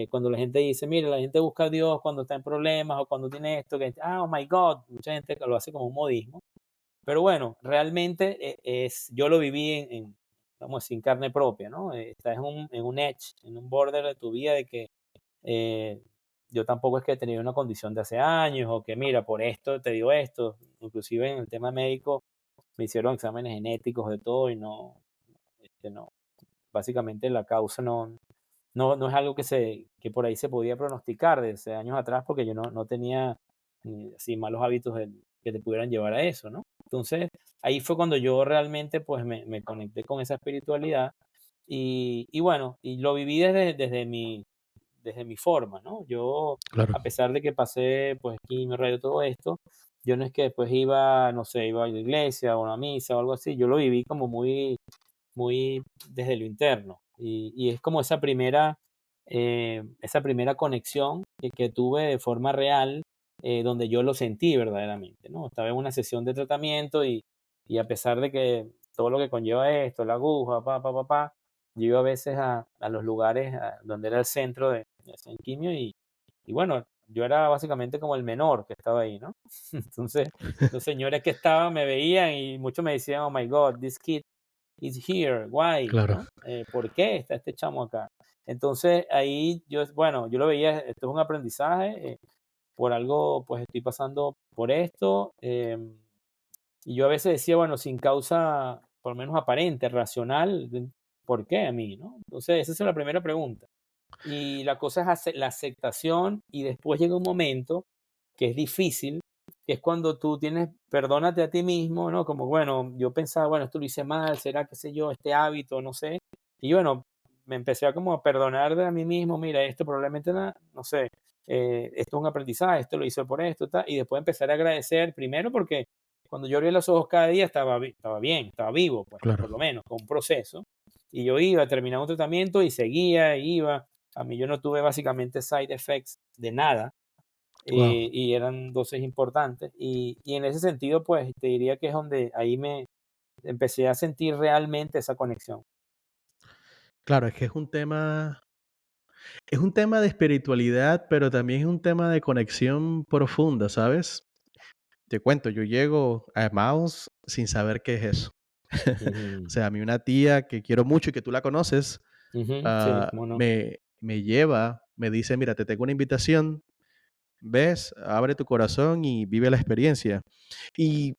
cuando la gente dice, mira, la gente busca a Dios cuando está en problemas o cuando tiene esto, que, oh my God, mucha gente lo hace como un modismo. Pero bueno, realmente yo lo viví vamos a decir, en carne propia, ¿no? Estás en un edge, en un border de tu vida de que eh, yo tampoco es que he tenido una condición de hace años o que mira, por esto te digo esto. Inclusive en el tema médico me hicieron exámenes genéticos de todo y no, básicamente la causa no es algo que por ahí se podía pronosticar desde años atrás porque yo no tenía así malos hábitos que te pudieran llevar a eso, ¿no? Entonces, ahí fue cuando yo realmente pues me conecté con esa espiritualidad y bueno, y lo viví desde mi forma, ¿no? Yo, Claro. a pesar de que pasé pues quimio, radio, todo esto, yo no es que después iba, no sé, iba a la iglesia o a una misa o algo así, yo lo viví como muy desde lo interno. Y es como esa primera conexión que tuve de forma real, donde yo lo sentí verdaderamente, ¿no? Estaba en una sesión de tratamiento y a pesar de que todo lo que conlleva esto, la aguja, yo iba a veces a los lugares donde era el centro de hacer quimio y bueno, yo era básicamente como el menor que estaba ahí, ¿no? Entonces, los señores que estaban me veían y muchos me decían, oh my God, this kid is here, why, Claro. ¿no? ¿Por qué está este chamo acá? Entonces ahí bueno, yo lo veía, esto es un aprendizaje, por algo pues estoy pasando por esto, y yo a veces decía, bueno, sin causa por lo menos aparente, racional, ¿por qué a mí, no? Entonces esa es la primera pregunta. Y la cosa es la aceptación y después llega un momento que es difícil, que es cuando tú perdónate a ti mismo, ¿no? Como, bueno, yo pensaba, bueno, esto lo hice mal, será, qué sé yo, este hábito, no sé. Y bueno, me empecé a como a perdonar de a mí mismo, mira, esto probablemente, no sé, esto es un aprendizaje, esto lo hice por esto, tal. Y después empezar a agradecer, primero porque cuando yo abría los ojos cada día estaba bien, estaba vivo, pues, Claro. por lo menos, con un proceso. Y yo iba, terminaba un tratamiento y seguía, iba. A mí yo no tuve básicamente side effects de nada, Wow. y eran dosis importantes. Y en ese sentido, pues te diría que es donde ahí me empecé a sentir realmente esa conexión. Claro, es que es un tema de espiritualidad, pero también es un tema de conexión profunda, ¿sabes? Te cuento, yo llego a Emmaus sin saber qué es eso. O Ujú, sea, a mí una tía que quiero mucho y que tú la conoces, ujú, sí, cómo no. me lleva, me dice, mira, te tengo una invitación, ves, abre tu corazón y vive la experiencia. Y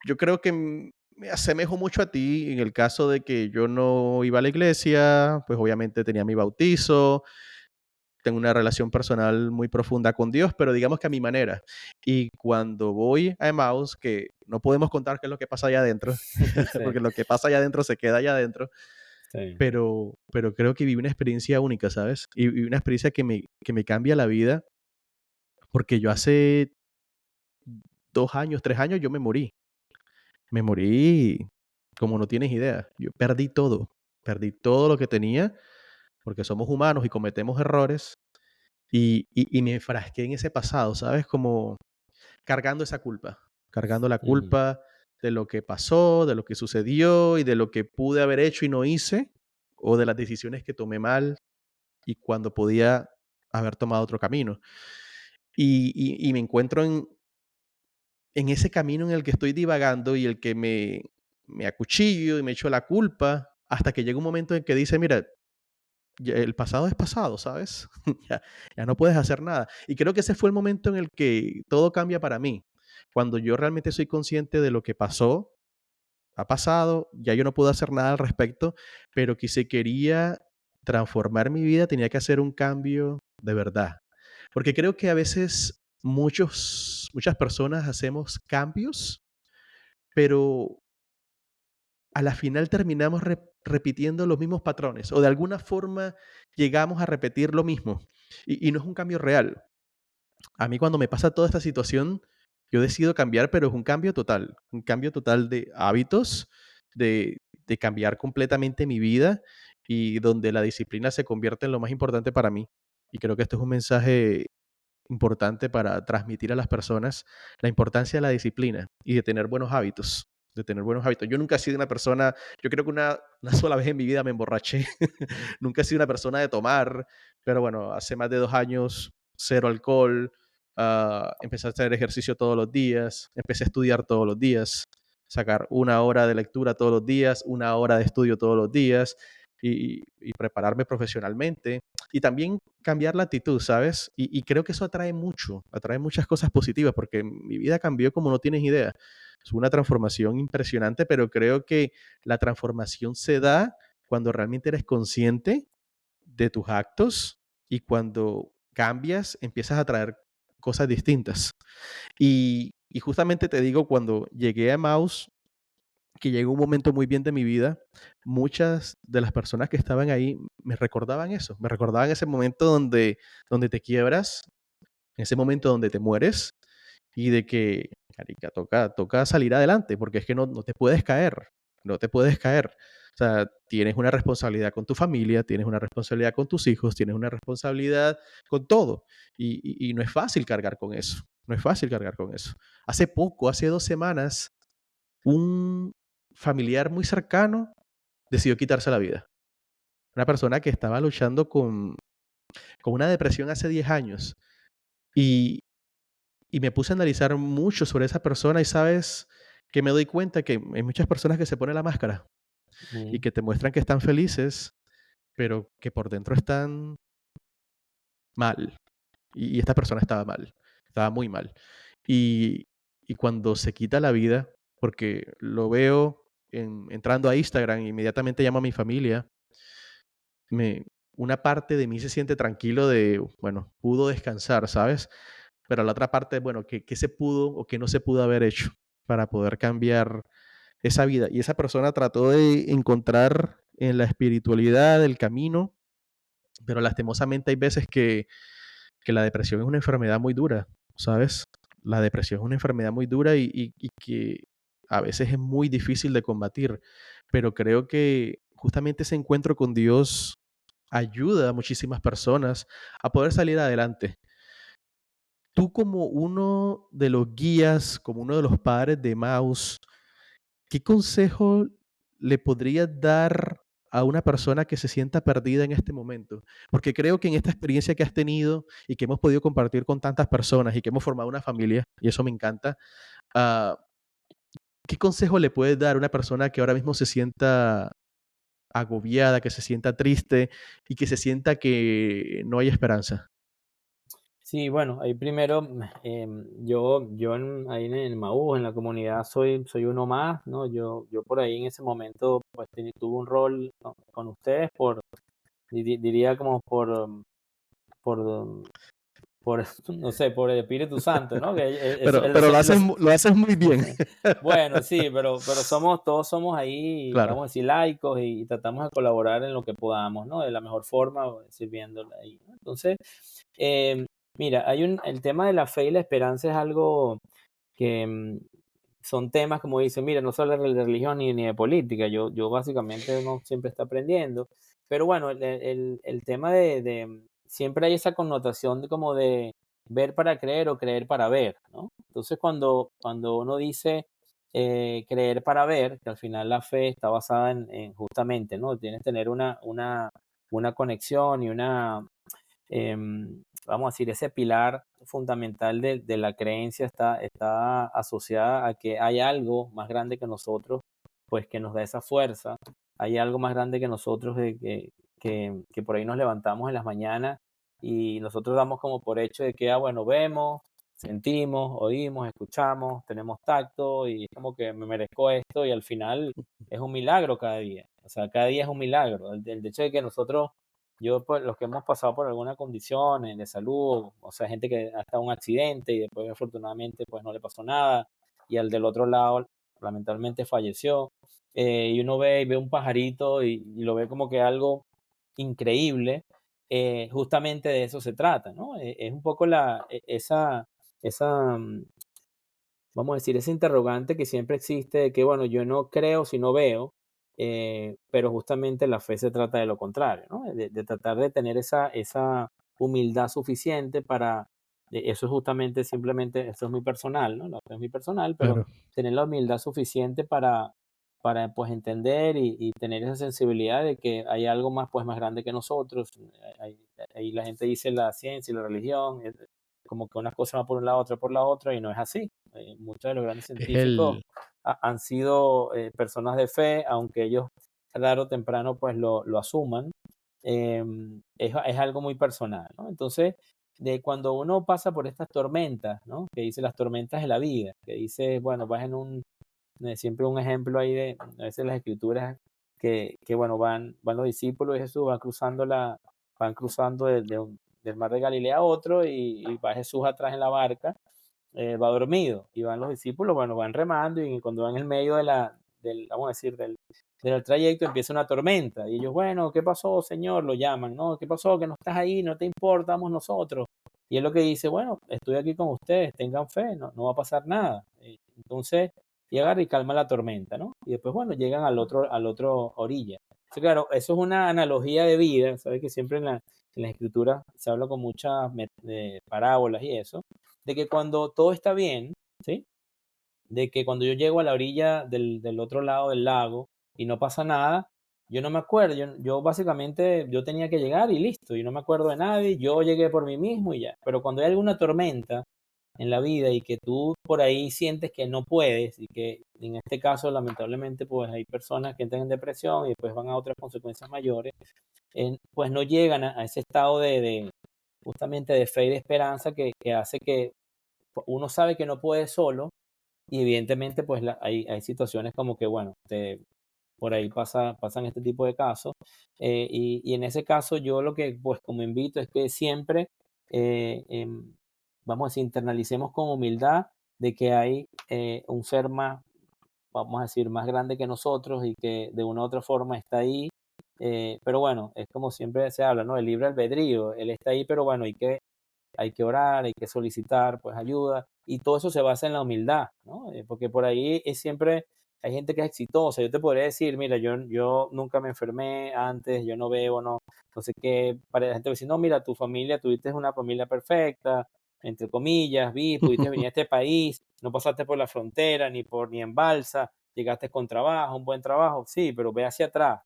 yo creo que me asemejo mucho a ti en el caso de que yo no iba a la iglesia, pues obviamente tenía mi bautizo, tengo una relación personal muy profunda con Dios, pero digamos que a mi manera. Y cuando voy a Emmaus, que no podemos contar qué es lo que pasa allá adentro, Sí, porque lo que pasa allá adentro se queda allá adentro, sí. pero creo que viví una experiencia única, ¿sabes? Y una experiencia que me cambia la vida, porque yo hace 2 años, 3 años, yo me morí. Me morí como no tienes idea. Yo perdí todo lo que tenía, porque somos humanos y cometemos errores, y me enfrasqué en ese pasado, ¿sabes? Como cargando esa culpa, cargando la Ujú, culpa de lo que pasó, de lo que sucedió y de lo que pude haber hecho y no hice, o de las decisiones que tomé mal y cuando podía haber tomado otro camino. Y me encuentro en ese camino en el que estoy divagando y el que me acuchillo y me echo la culpa hasta que llega un momento en que dice, mira, ya el pasado es pasado, ¿sabes? Ya, ya no puedes hacer nada. Y creo que ese fue el momento en el que todo cambia para mí. Cuando yo realmente soy consciente de lo que pasó, ha pasado, ya yo no puedo hacer nada al respecto, pero que si quería transformar mi vida tenía que hacer un cambio de verdad. Porque creo que a veces muchas personas hacemos cambios, pero a la final terminamos repitiendo los mismos patrones o de alguna forma llegamos a repetir lo mismo y no es un cambio real. A mí cuando me pasa toda esta situación, yo decido cambiar, pero es un cambio total de hábitos, de cambiar completamente mi vida y donde la disciplina se convierte en lo más importante para mí. Y creo que esto es un mensaje importante para transmitir a las personas la importancia de la disciplina y de tener buenos hábitos. De tener buenos hábitos. Yo nunca he sido una persona, yo creo que una sola vez en mi vida me emborraché. Nunca he sido una persona de tomar, pero bueno, hace más de 2 años, cero alcohol. Empecé a hacer ejercicio todos los días, empecé a estudiar todos los días, sacar 1 hora de lectura todos los días, 1 hora de estudio todos los días y prepararme profesionalmente y también cambiar la actitud, ¿sabes? Y creo que eso atrae muchas cosas positivas porque mi vida cambió como no tienes idea. Es una transformación impresionante, pero creo que la transformación se da cuando realmente eres consciente de tus actos y cuando cambias, empiezas a traer cosas distintas. Y justamente te digo, cuando llegué a Maus, que llegó un momento muy bien de mi vida, muchas de las personas que estaban ahí me recordaban eso, me recordaban ese momento donde te quiebras, ese momento donde te mueres y de que, marica, toca salir adelante, porque es que no te puedes caer, no te puedes caer. O sea, tienes una responsabilidad con tu familia, tienes una responsabilidad con tus hijos, tienes una responsabilidad con todo. Y no es fácil cargar con eso, no es fácil cargar con eso. Hace 2 semanas, un familiar muy cercano decidió quitarse la vida. Una persona que estaba luchando con una depresión hace 10 años. Y, y me puse a analizar mucho sobre esa persona y sabes que me doy cuenta que hay muchas personas que se ponen la máscara y Mm. que te muestran que están felices, pero que por dentro están mal. Y esta persona estaba mal, estaba muy mal. Y, y cuando se quita la vida, porque lo veo entrando a Instagram, inmediatamente llamo a mi familia, me, una parte de mí se siente tranquilo de, bueno, pudo descansar, ¿sabes? Pero la otra parte, bueno, ¿qué se pudo o qué no se pudo haber hecho para poder cambiar esa vida? Y esa persona trató de encontrar en la espiritualidad el camino, pero lastimosamente hay veces que la depresión es una enfermedad muy dura, ¿sabes? La depresión es una enfermedad muy dura y que a veces es muy difícil de combatir, pero creo que justamente ese encuentro con Dios ayuda a muchísimas personas a poder salir adelante. Tú como uno de los guías, como uno de los padres de Maus, ¿qué consejo le podrías dar a una persona que se sienta perdida en este momento? Porque creo que en esta experiencia que has tenido y que hemos podido compartir con tantas personas y que hemos formado una familia, y eso me encanta, ah, ¿qué consejo le puedes dar a una persona que ahora mismo se sienta agobiada, que se sienta triste y que se sienta que no hay esperanza? Sí, bueno, ahí primero, yo ahí en el Maú, en la comunidad, soy uno más, ¿no? Yo por ahí en ese momento, pues tuve un rol con ustedes diría como por, por, no sé, por el Espíritu Santo, ¿no? Que Pero lo haces muy bien. bueno, sí, pero todos somos ahí, Claro. vamos a decir, laicos y tratamos de colaborar en lo que podamos, ¿no? De la mejor forma, sirviéndole ahí, ¿no? Entonces, eh, mira, el tema de la fe y la esperanza es algo que son temas, como dicen, mira, no solo de religión ni de política, yo básicamente uno siempre está aprendiendo, pero bueno, el tema siempre hay esa connotación de como de ver para creer o creer para ver, ¿no? Entonces cuando uno dice creer para ver, que al final la fe está basada en justamente, ¿no? Tienes que tener una conexión y vamos a decir, ese pilar fundamental de la creencia está asociada a que hay algo más grande que nosotros, pues que nos da esa fuerza, hay algo más grande que nosotros que por ahí nos levantamos en las mañanas y nosotros damos como por hecho de que, bueno, vemos, sentimos, oímos, escuchamos, tenemos tacto y es como que me merezco esto y al final es un milagro cada día, o sea, cada día es un milagro, el hecho de que nosotros pues, los que hemos pasado por alguna condición de salud, o sea, gente que ha estado en un accidente y después afortunadamente pues no le pasó nada, y al del otro lado lamentablemente falleció, y uno ve un pajarito y lo ve como que algo increíble, justamente de eso se trata, ¿no? Es un poco esa, vamos a decir, ese interrogante que siempre existe de que, bueno, yo no creo si no veo, pero justamente la fe se trata de lo contrario, ¿no? De tratar de tener esa humildad suficiente para, eso es justamente simplemente, esto es muy personal, ¿no? La fe es muy personal, pero Claro. tener la humildad suficiente para pues entender y tener esa sensibilidad de que hay algo más, pues más grande que nosotros. Ahí la gente dice la ciencia y la religión, como que una cosa va por un lado, otra por la otra, y no es así. Muchos de los grandes Es científicos el, han sido personas de fe, aunque ellos tarde o temprano pues lo asuman. Es algo muy personal, ¿no? Entonces, de cuando uno pasa por estas tormentas, ¿no? Que dice las tormentas de la vida, que dice, bueno, vas en siempre un ejemplo ahí de, a veces las escrituras, que bueno, van los discípulos y Jesús van cruzando del mar de Galilea a otro y va Jesús atrás en la barca, va dormido y van los discípulos, bueno, van remando y cuando van en el medio vamos a decir, del trayecto empieza una tormenta y ellos, bueno, ¿qué pasó, Señor? Lo llaman, ¿no? ¿Qué pasó? Que no estás ahí, no te importa, vamos nosotros. Y es lo que dice, bueno, estoy aquí con ustedes, tengan fe, no va a pasar nada. Entonces, y agarra y calma la tormenta, ¿no? Y después, bueno, llegan al otro orilla. Entonces, claro, eso es una analogía de vida, ¿sabes? Que siempre en la escritura se habla con muchas parábolas y eso, de que cuando todo está bien, ¿sí? De que cuando yo llego a la orilla del otro lado del lago y no pasa nada, yo no me acuerdo, yo básicamente yo tenía que llegar y listo, yo no me acuerdo de nadie, yo llegué por mí mismo y ya. Pero cuando hay alguna tormenta en la vida y que tú por ahí sientes que no puedes y que en este caso lamentablemente pues hay personas que entran en depresión y después van a otras consecuencias mayores, pues no llegan a ese estado justamente de fe y de esperanza que hace que uno sabe que no puede solo y evidentemente, pues hay situaciones como que, bueno, por ahí pasan este tipo de casos. Y en ese caso yo lo que, pues como invito es que siempre, vamos a decir, internalicemos con humildad de que hay un ser más, vamos a decir, más grande que nosotros y que de una u otra forma está ahí. Pero bueno, es como siempre se habla, ¿no? El libre albedrío, él está ahí, pero bueno, hay que orar, hay que solicitar pues ayuda y todo eso se basa en la humildad, ¿no? Porque por ahí es siempre, hay gente que es exitosa, yo te podría decir, mira, yo nunca me enfermé antes, yo no bebo, no sé qué, para la gente va a decir, no, mira, tu familia, tuviste una familia perfecta, entre comillas, pudiste venir a este país, no pasaste por la frontera, ni en balsa, llegaste con trabajo, un buen trabajo, sí, pero ve hacia atrás,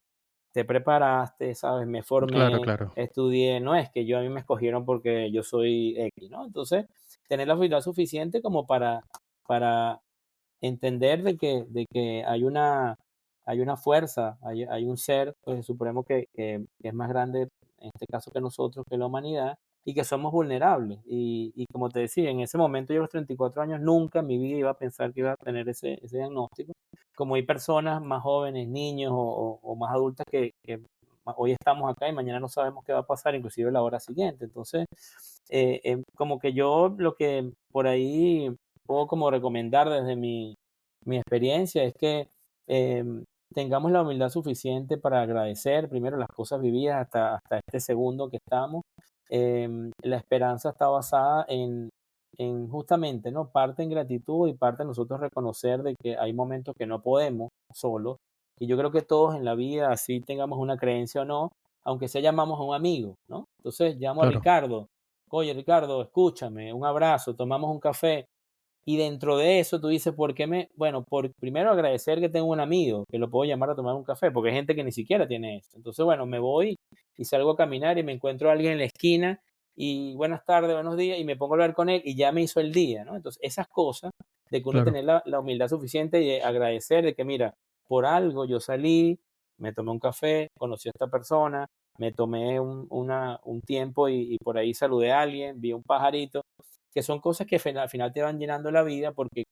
te preparaste, ¿sabes? Me claro, formé, claro. estudié, no es que a mí me escogieron porque yo soy X, ¿no? Entonces, tener la habilidad suficiente como para entender de que hay una fuerza, hay un ser pues, supremo que es más grande, en este caso que nosotros, que la humanidad, y que somos vulnerables. Y como te decía, en ese momento yo a los 34 años nunca en mi vida iba a pensar que iba a tener ese diagnóstico. Como hay personas más jóvenes, niños o más adultas que hoy estamos acá y mañana no sabemos qué va a pasar, inclusive la hora siguiente. Entonces, como que yo lo que por ahí puedo como recomendar desde mi experiencia es que tengamos la humildad suficiente para agradecer primero las cosas vividas hasta este segundo que estamos. La esperanza está basada en justamente, ¿no? Parte en gratitud y parte en nosotros reconocer de que hay momentos que no podemos solos. Y yo creo que todos en la vida, así tengamos una creencia o no, aunque sea llamamos a un amigo, ¿no? Entonces llamo a Claro, Ricardo, oye Ricardo, escúchame, un abrazo, tomamos un café. Y dentro de eso tú dices, ¿por qué bueno, por primero agradecer que tengo un amigo, que lo puedo llamar a tomar un café, porque hay gente que ni siquiera tiene esto. Entonces, bueno, me voy y salgo a caminar y me encuentro a alguien en la esquina y buenas tardes, buenos días, y me pongo a hablar con él y ya me hizo el día, ¿no? Entonces, esas cosas de que uno claro. tener la humildad suficiente y de agradecer de que, mira, por algo yo salí, me tomé un café, conocí a esta persona, me tomé un tiempo y por ahí saludé a alguien, vi un pajarito, que son cosas que al final te van llenando la vida porque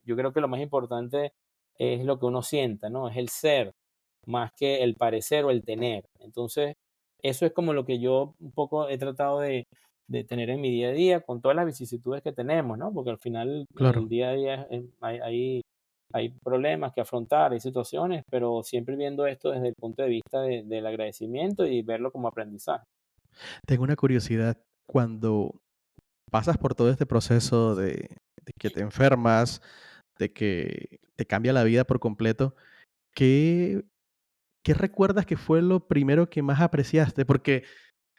yo creo que lo más importante es lo que uno sienta, ¿no? Es el ser, más que el parecer o el tener. Entonces, eso es como lo que yo un poco he tratado de tener en mi día a día, con todas las vicisitudes que tenemos, ¿no? Porque al final, en el Claro. día a día hay problemas que afrontar, hay situaciones, pero siempre viendo esto desde el punto de vista del agradecimiento y verlo como aprendizaje. Tengo una curiosidad. Cuando pasas por todo este proceso de que te enfermas, de que te cambia la vida por completo, ¿qué, qué recuerdas que fue lo primero que más apreciaste? Porque,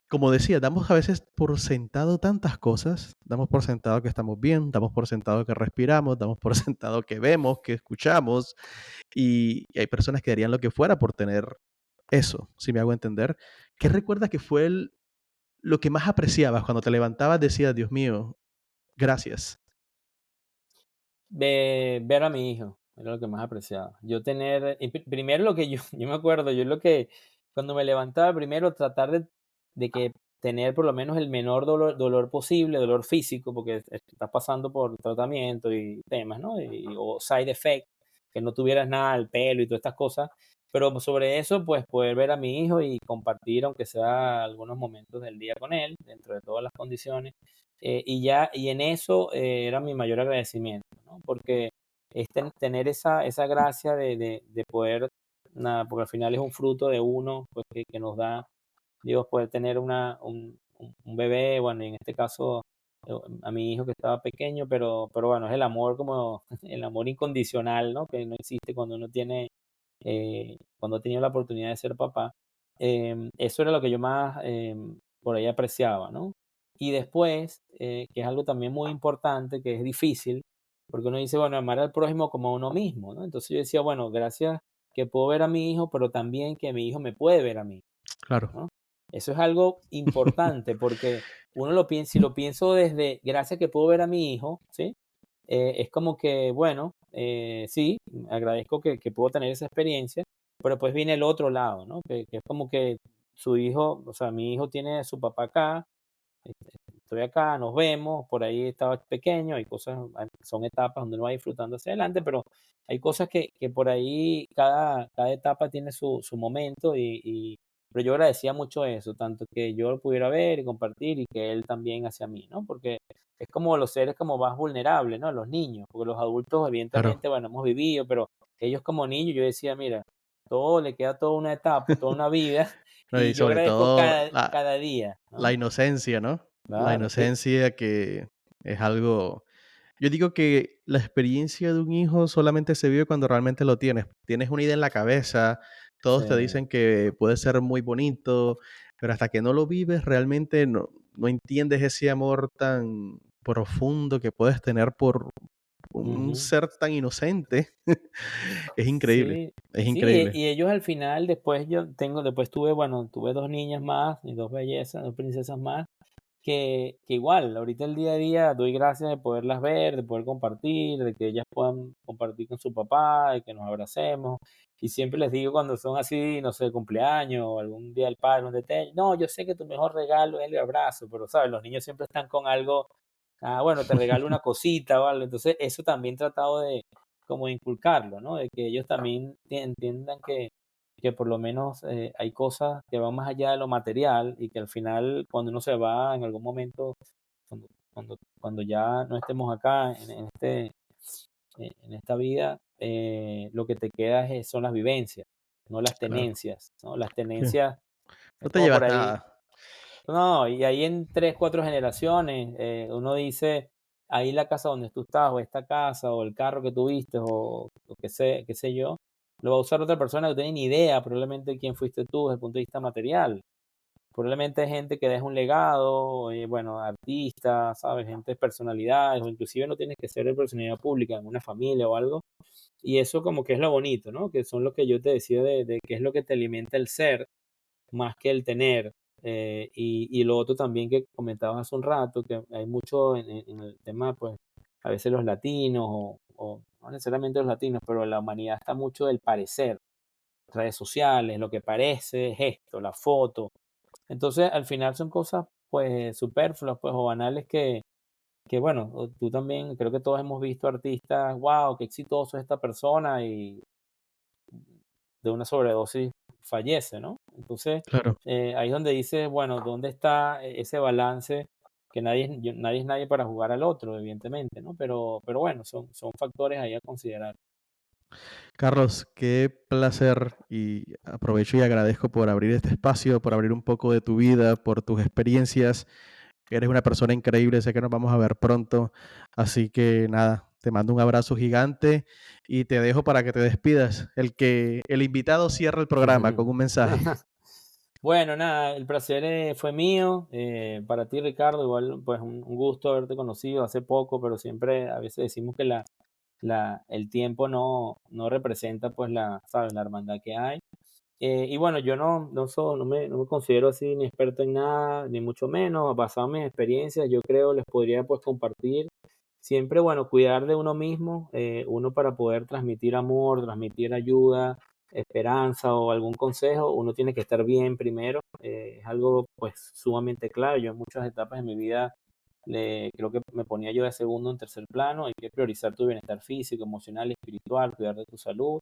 como decía, damos a veces por sentado tantas cosas, damos por sentado que estamos bien, damos por sentado que respiramos, damos por sentado que vemos, que escuchamos, y hay personas que darían lo que fuera por tener eso, si me hago entender. ¿Qué recuerdas que fue lo que más apreciabas cuando te levantabas? Decías, Dios mío, gracias. Ver a mi hijo, era lo que más apreciaba. Yo tener, y primero lo que yo, yo me acuerdo, yo lo que, cuando me levantaba, primero tratar de que tener por lo menos el menor dolor posible, dolor físico, porque estás pasando por tratamiento y temas, ¿no? O side effect, que no tuvieras nada al pelo y todas estas cosas. Pero sobre eso, pues poder ver a mi hijo y compartir, aunque sea algunos momentos del día con él, dentro de todas las condiciones. Y en eso era mi mayor agradecimiento, ¿no? Porque es tener esa gracia de poder, nada, porque al final es un fruto de uno, pues que nos da Dios, poder tener un bebé, bueno, y en este caso a mi hijo que estaba pequeño, pero bueno, es el amor como el amor incondicional, ¿no? Que no existe cuando uno tiene, cuando ha tenido la oportunidad de ser papá. Eso era lo que yo más por ahí apreciaba, ¿no? Y después, que es algo también muy importante, que es difícil, porque uno dice, bueno, amar al prójimo como a uno mismo, ¿no? Entonces yo decía, bueno, gracias que puedo ver a mi hijo, pero también que mi hijo me puede ver a mí, Claro. ¿no? Eso es algo importante porque uno lo piensa, si lo pienso desde gracias que puedo ver a mi hijo, ¿sí? Es como que, bueno, sí, agradezco que puedo tener esa experiencia, pero pues viene el otro lado, ¿no? Que es como que su hijo, o sea, mi hijo tiene a su papá acá, estoy acá, nos vemos, por ahí estaba pequeño, hay cosas, son etapas donde uno va disfrutando hacia adelante, pero hay cosas que por ahí cada etapa tiene su momento pero yo agradecía mucho eso, tanto que yo lo pudiera ver y compartir y que él también hacia mí, ¿no? Porque es como los seres como más vulnerables, ¿no? Los niños, porque los adultos Claro. evidentemente, bueno, hemos vivido, pero ellos como niños yo decía, mira, todo le queda toda una etapa, toda una vida No, y y yo sobre agradezco todo cada día, la ¿no? inocencia, ¿no? La Claro, sí. inocencia que es algo. Yo digo que la experiencia de un hijo solamente se vive cuando realmente lo tienes. Tienes una idea en la cabeza, Sí, todos te dicen que puede ser muy bonito, pero hasta que no lo vives realmente no entiendes ese amor tan profundo que puedes tener por un ujú. ser tan inocente. Es increíble, Sí, es sí, increíble. y ellos al final, después tuve, bueno, tuve 2 niñas más y 2 bellezas, 2 princesas más, que igual, ahorita el día a día doy gracias de poderlas ver, de poder compartir, de que ellas puedan compartir con su papá, de que nos abracemos. Y siempre les digo cuando son así, no sé, cumpleaños o algún día del padre, un detalle, no, yo sé que tu mejor regalo es el abrazo, pero, ¿sabes? Los niños siempre están con algo, bueno, te regalo una cosita, ¿vale? Entonces, eso también he tratado de como de inculcarlo, ¿no? De que ellos también entiendan que por lo menos hay cosas que van más allá de lo material y que al final cuando uno se va en algún momento, cuando ya no estemos acá en esta vida, lo que te queda son las vivencias, no las Claro. tenencias, ¿no? Las Sí. tenencias No es te como por llevas ahí, nada. no, y ahí en 3 4 generaciones, uno dice, ahí la casa donde tú estás, o esta casa, o el carro que tuviste, o qué sé yo, lo va a usar otra persona que no tiene ni idea probablemente de quién fuiste tú desde el punto de vista material. Probablemente hay gente que deja un legado, bueno, artistas, ¿sabes? Gente, personalidades, o inclusive no tienes que ser de personalidad pública en una familia o algo. Y eso como que es lo bonito, ¿no? Que son lo que yo te decía de qué es lo que te alimenta el ser más que el tener. Y lo otro también que comentabas hace un rato, que hay mucho en el tema, pues, a veces los latinos, o no necesariamente los latinos, pero la humanidad está mucho del parecer, redes sociales, lo que parece es esto, la foto. Entonces, al final son cosas, pues, superfluas, pues, o banales que bueno, tú también, creo que todos hemos visto artistas, wow, qué exitoso es esta persona, y de una sobredosis fallece, ¿no? Entonces, Claro. ahí es donde dices, bueno, ¿dónde está ese balance? Que nadie es nadie para jugar al otro, evidentemente, ¿no? Pero bueno, son factores ahí a considerar. Carlos, qué placer y aprovecho y agradezco por abrir este espacio, por abrir un poco de tu vida, por tus experiencias. Eres una persona increíble, sé que nos vamos a ver pronto, así que nada, Te mando un abrazo gigante y te dejo para que te despidas. El invitado cierra el programa con un mensaje. Bueno, nada, el placer fue mío. Para ti, Ricardo, igual, pues un gusto haberte conocido hace poco, pero siempre a veces decimos que el tiempo no representa, pues, ¿sabes? La hermandad que hay. Y bueno, yo no me considero así ni experto en nada, ni mucho menos. Basado en mis experiencias, yo creo les podría, pues, compartir. Siempre, bueno, cuidar de uno mismo, uno para poder transmitir amor, transmitir ayuda, esperanza o algún consejo, uno tiene que estar bien primero. Es algo, pues, sumamente claro. Yo en muchas etapas de mi vida creo que me ponía yo de segundo en tercer plano. Hay que priorizar tu bienestar físico, emocional y espiritual, cuidar de tu salud.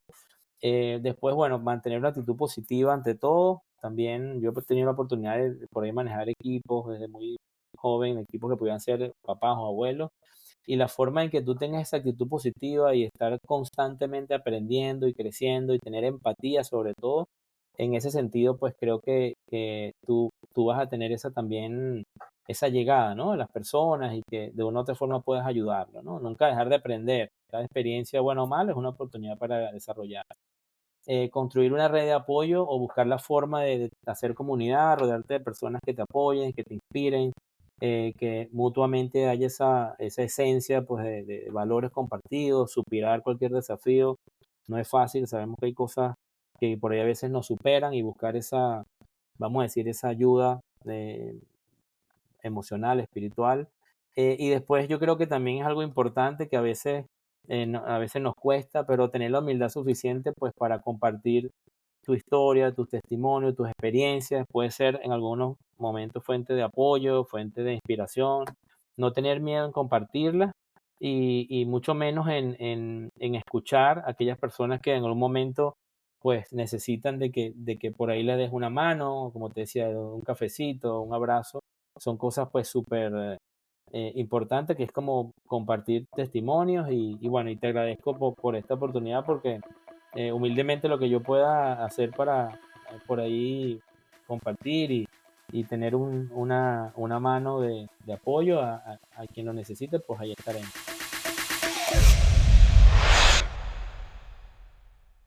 Después, bueno, mantener una actitud positiva ante todo. También yo he tenido la oportunidad de por ahí manejar equipos desde muy joven, equipos que podían ser papás o abuelos. Y la forma en que tú tengas esa actitud positiva y estar constantemente aprendiendo y creciendo y tener empatía sobre todo, en ese sentido, pues creo que tú vas a tener esa también, esa llegada, ¿no? A las personas y que de una u otra forma puedas ayudarlo, ¿no? Nunca dejar de aprender. Cada experiencia, buena o mala, es una oportunidad para desarrollar. Construir una red de apoyo o buscar la forma de hacer comunidad, rodearte de personas que te apoyen, que te inspiren, que mutuamente haya esa esencia, pues, de valores compartidos, superar cualquier desafío. No es fácil, sabemos que hay cosas que por ahí a veces nos superan y buscar esa, vamos a decir, esa ayuda emocional, espiritual. Y después yo creo que también es algo importante que a veces nos cuesta, pero tener la humildad suficiente, pues, para compartir tu historia, tus testimonios, tus experiencias. Puede ser en algunos momentos fuente de apoyo, fuente de inspiración. No tener miedo en compartirla y mucho menos en escuchar a aquellas personas que en algún momento, pues, necesitan de que por ahí les des una mano, como te decía, un cafecito, un abrazo. Son cosas, pues, súper importantes, que es como compartir testimonios y bueno, y te agradezco por esta oportunidad porque humildemente lo que yo pueda hacer para por ahí compartir y tener una mano de apoyo a quien lo necesite, pues ahí estaremos.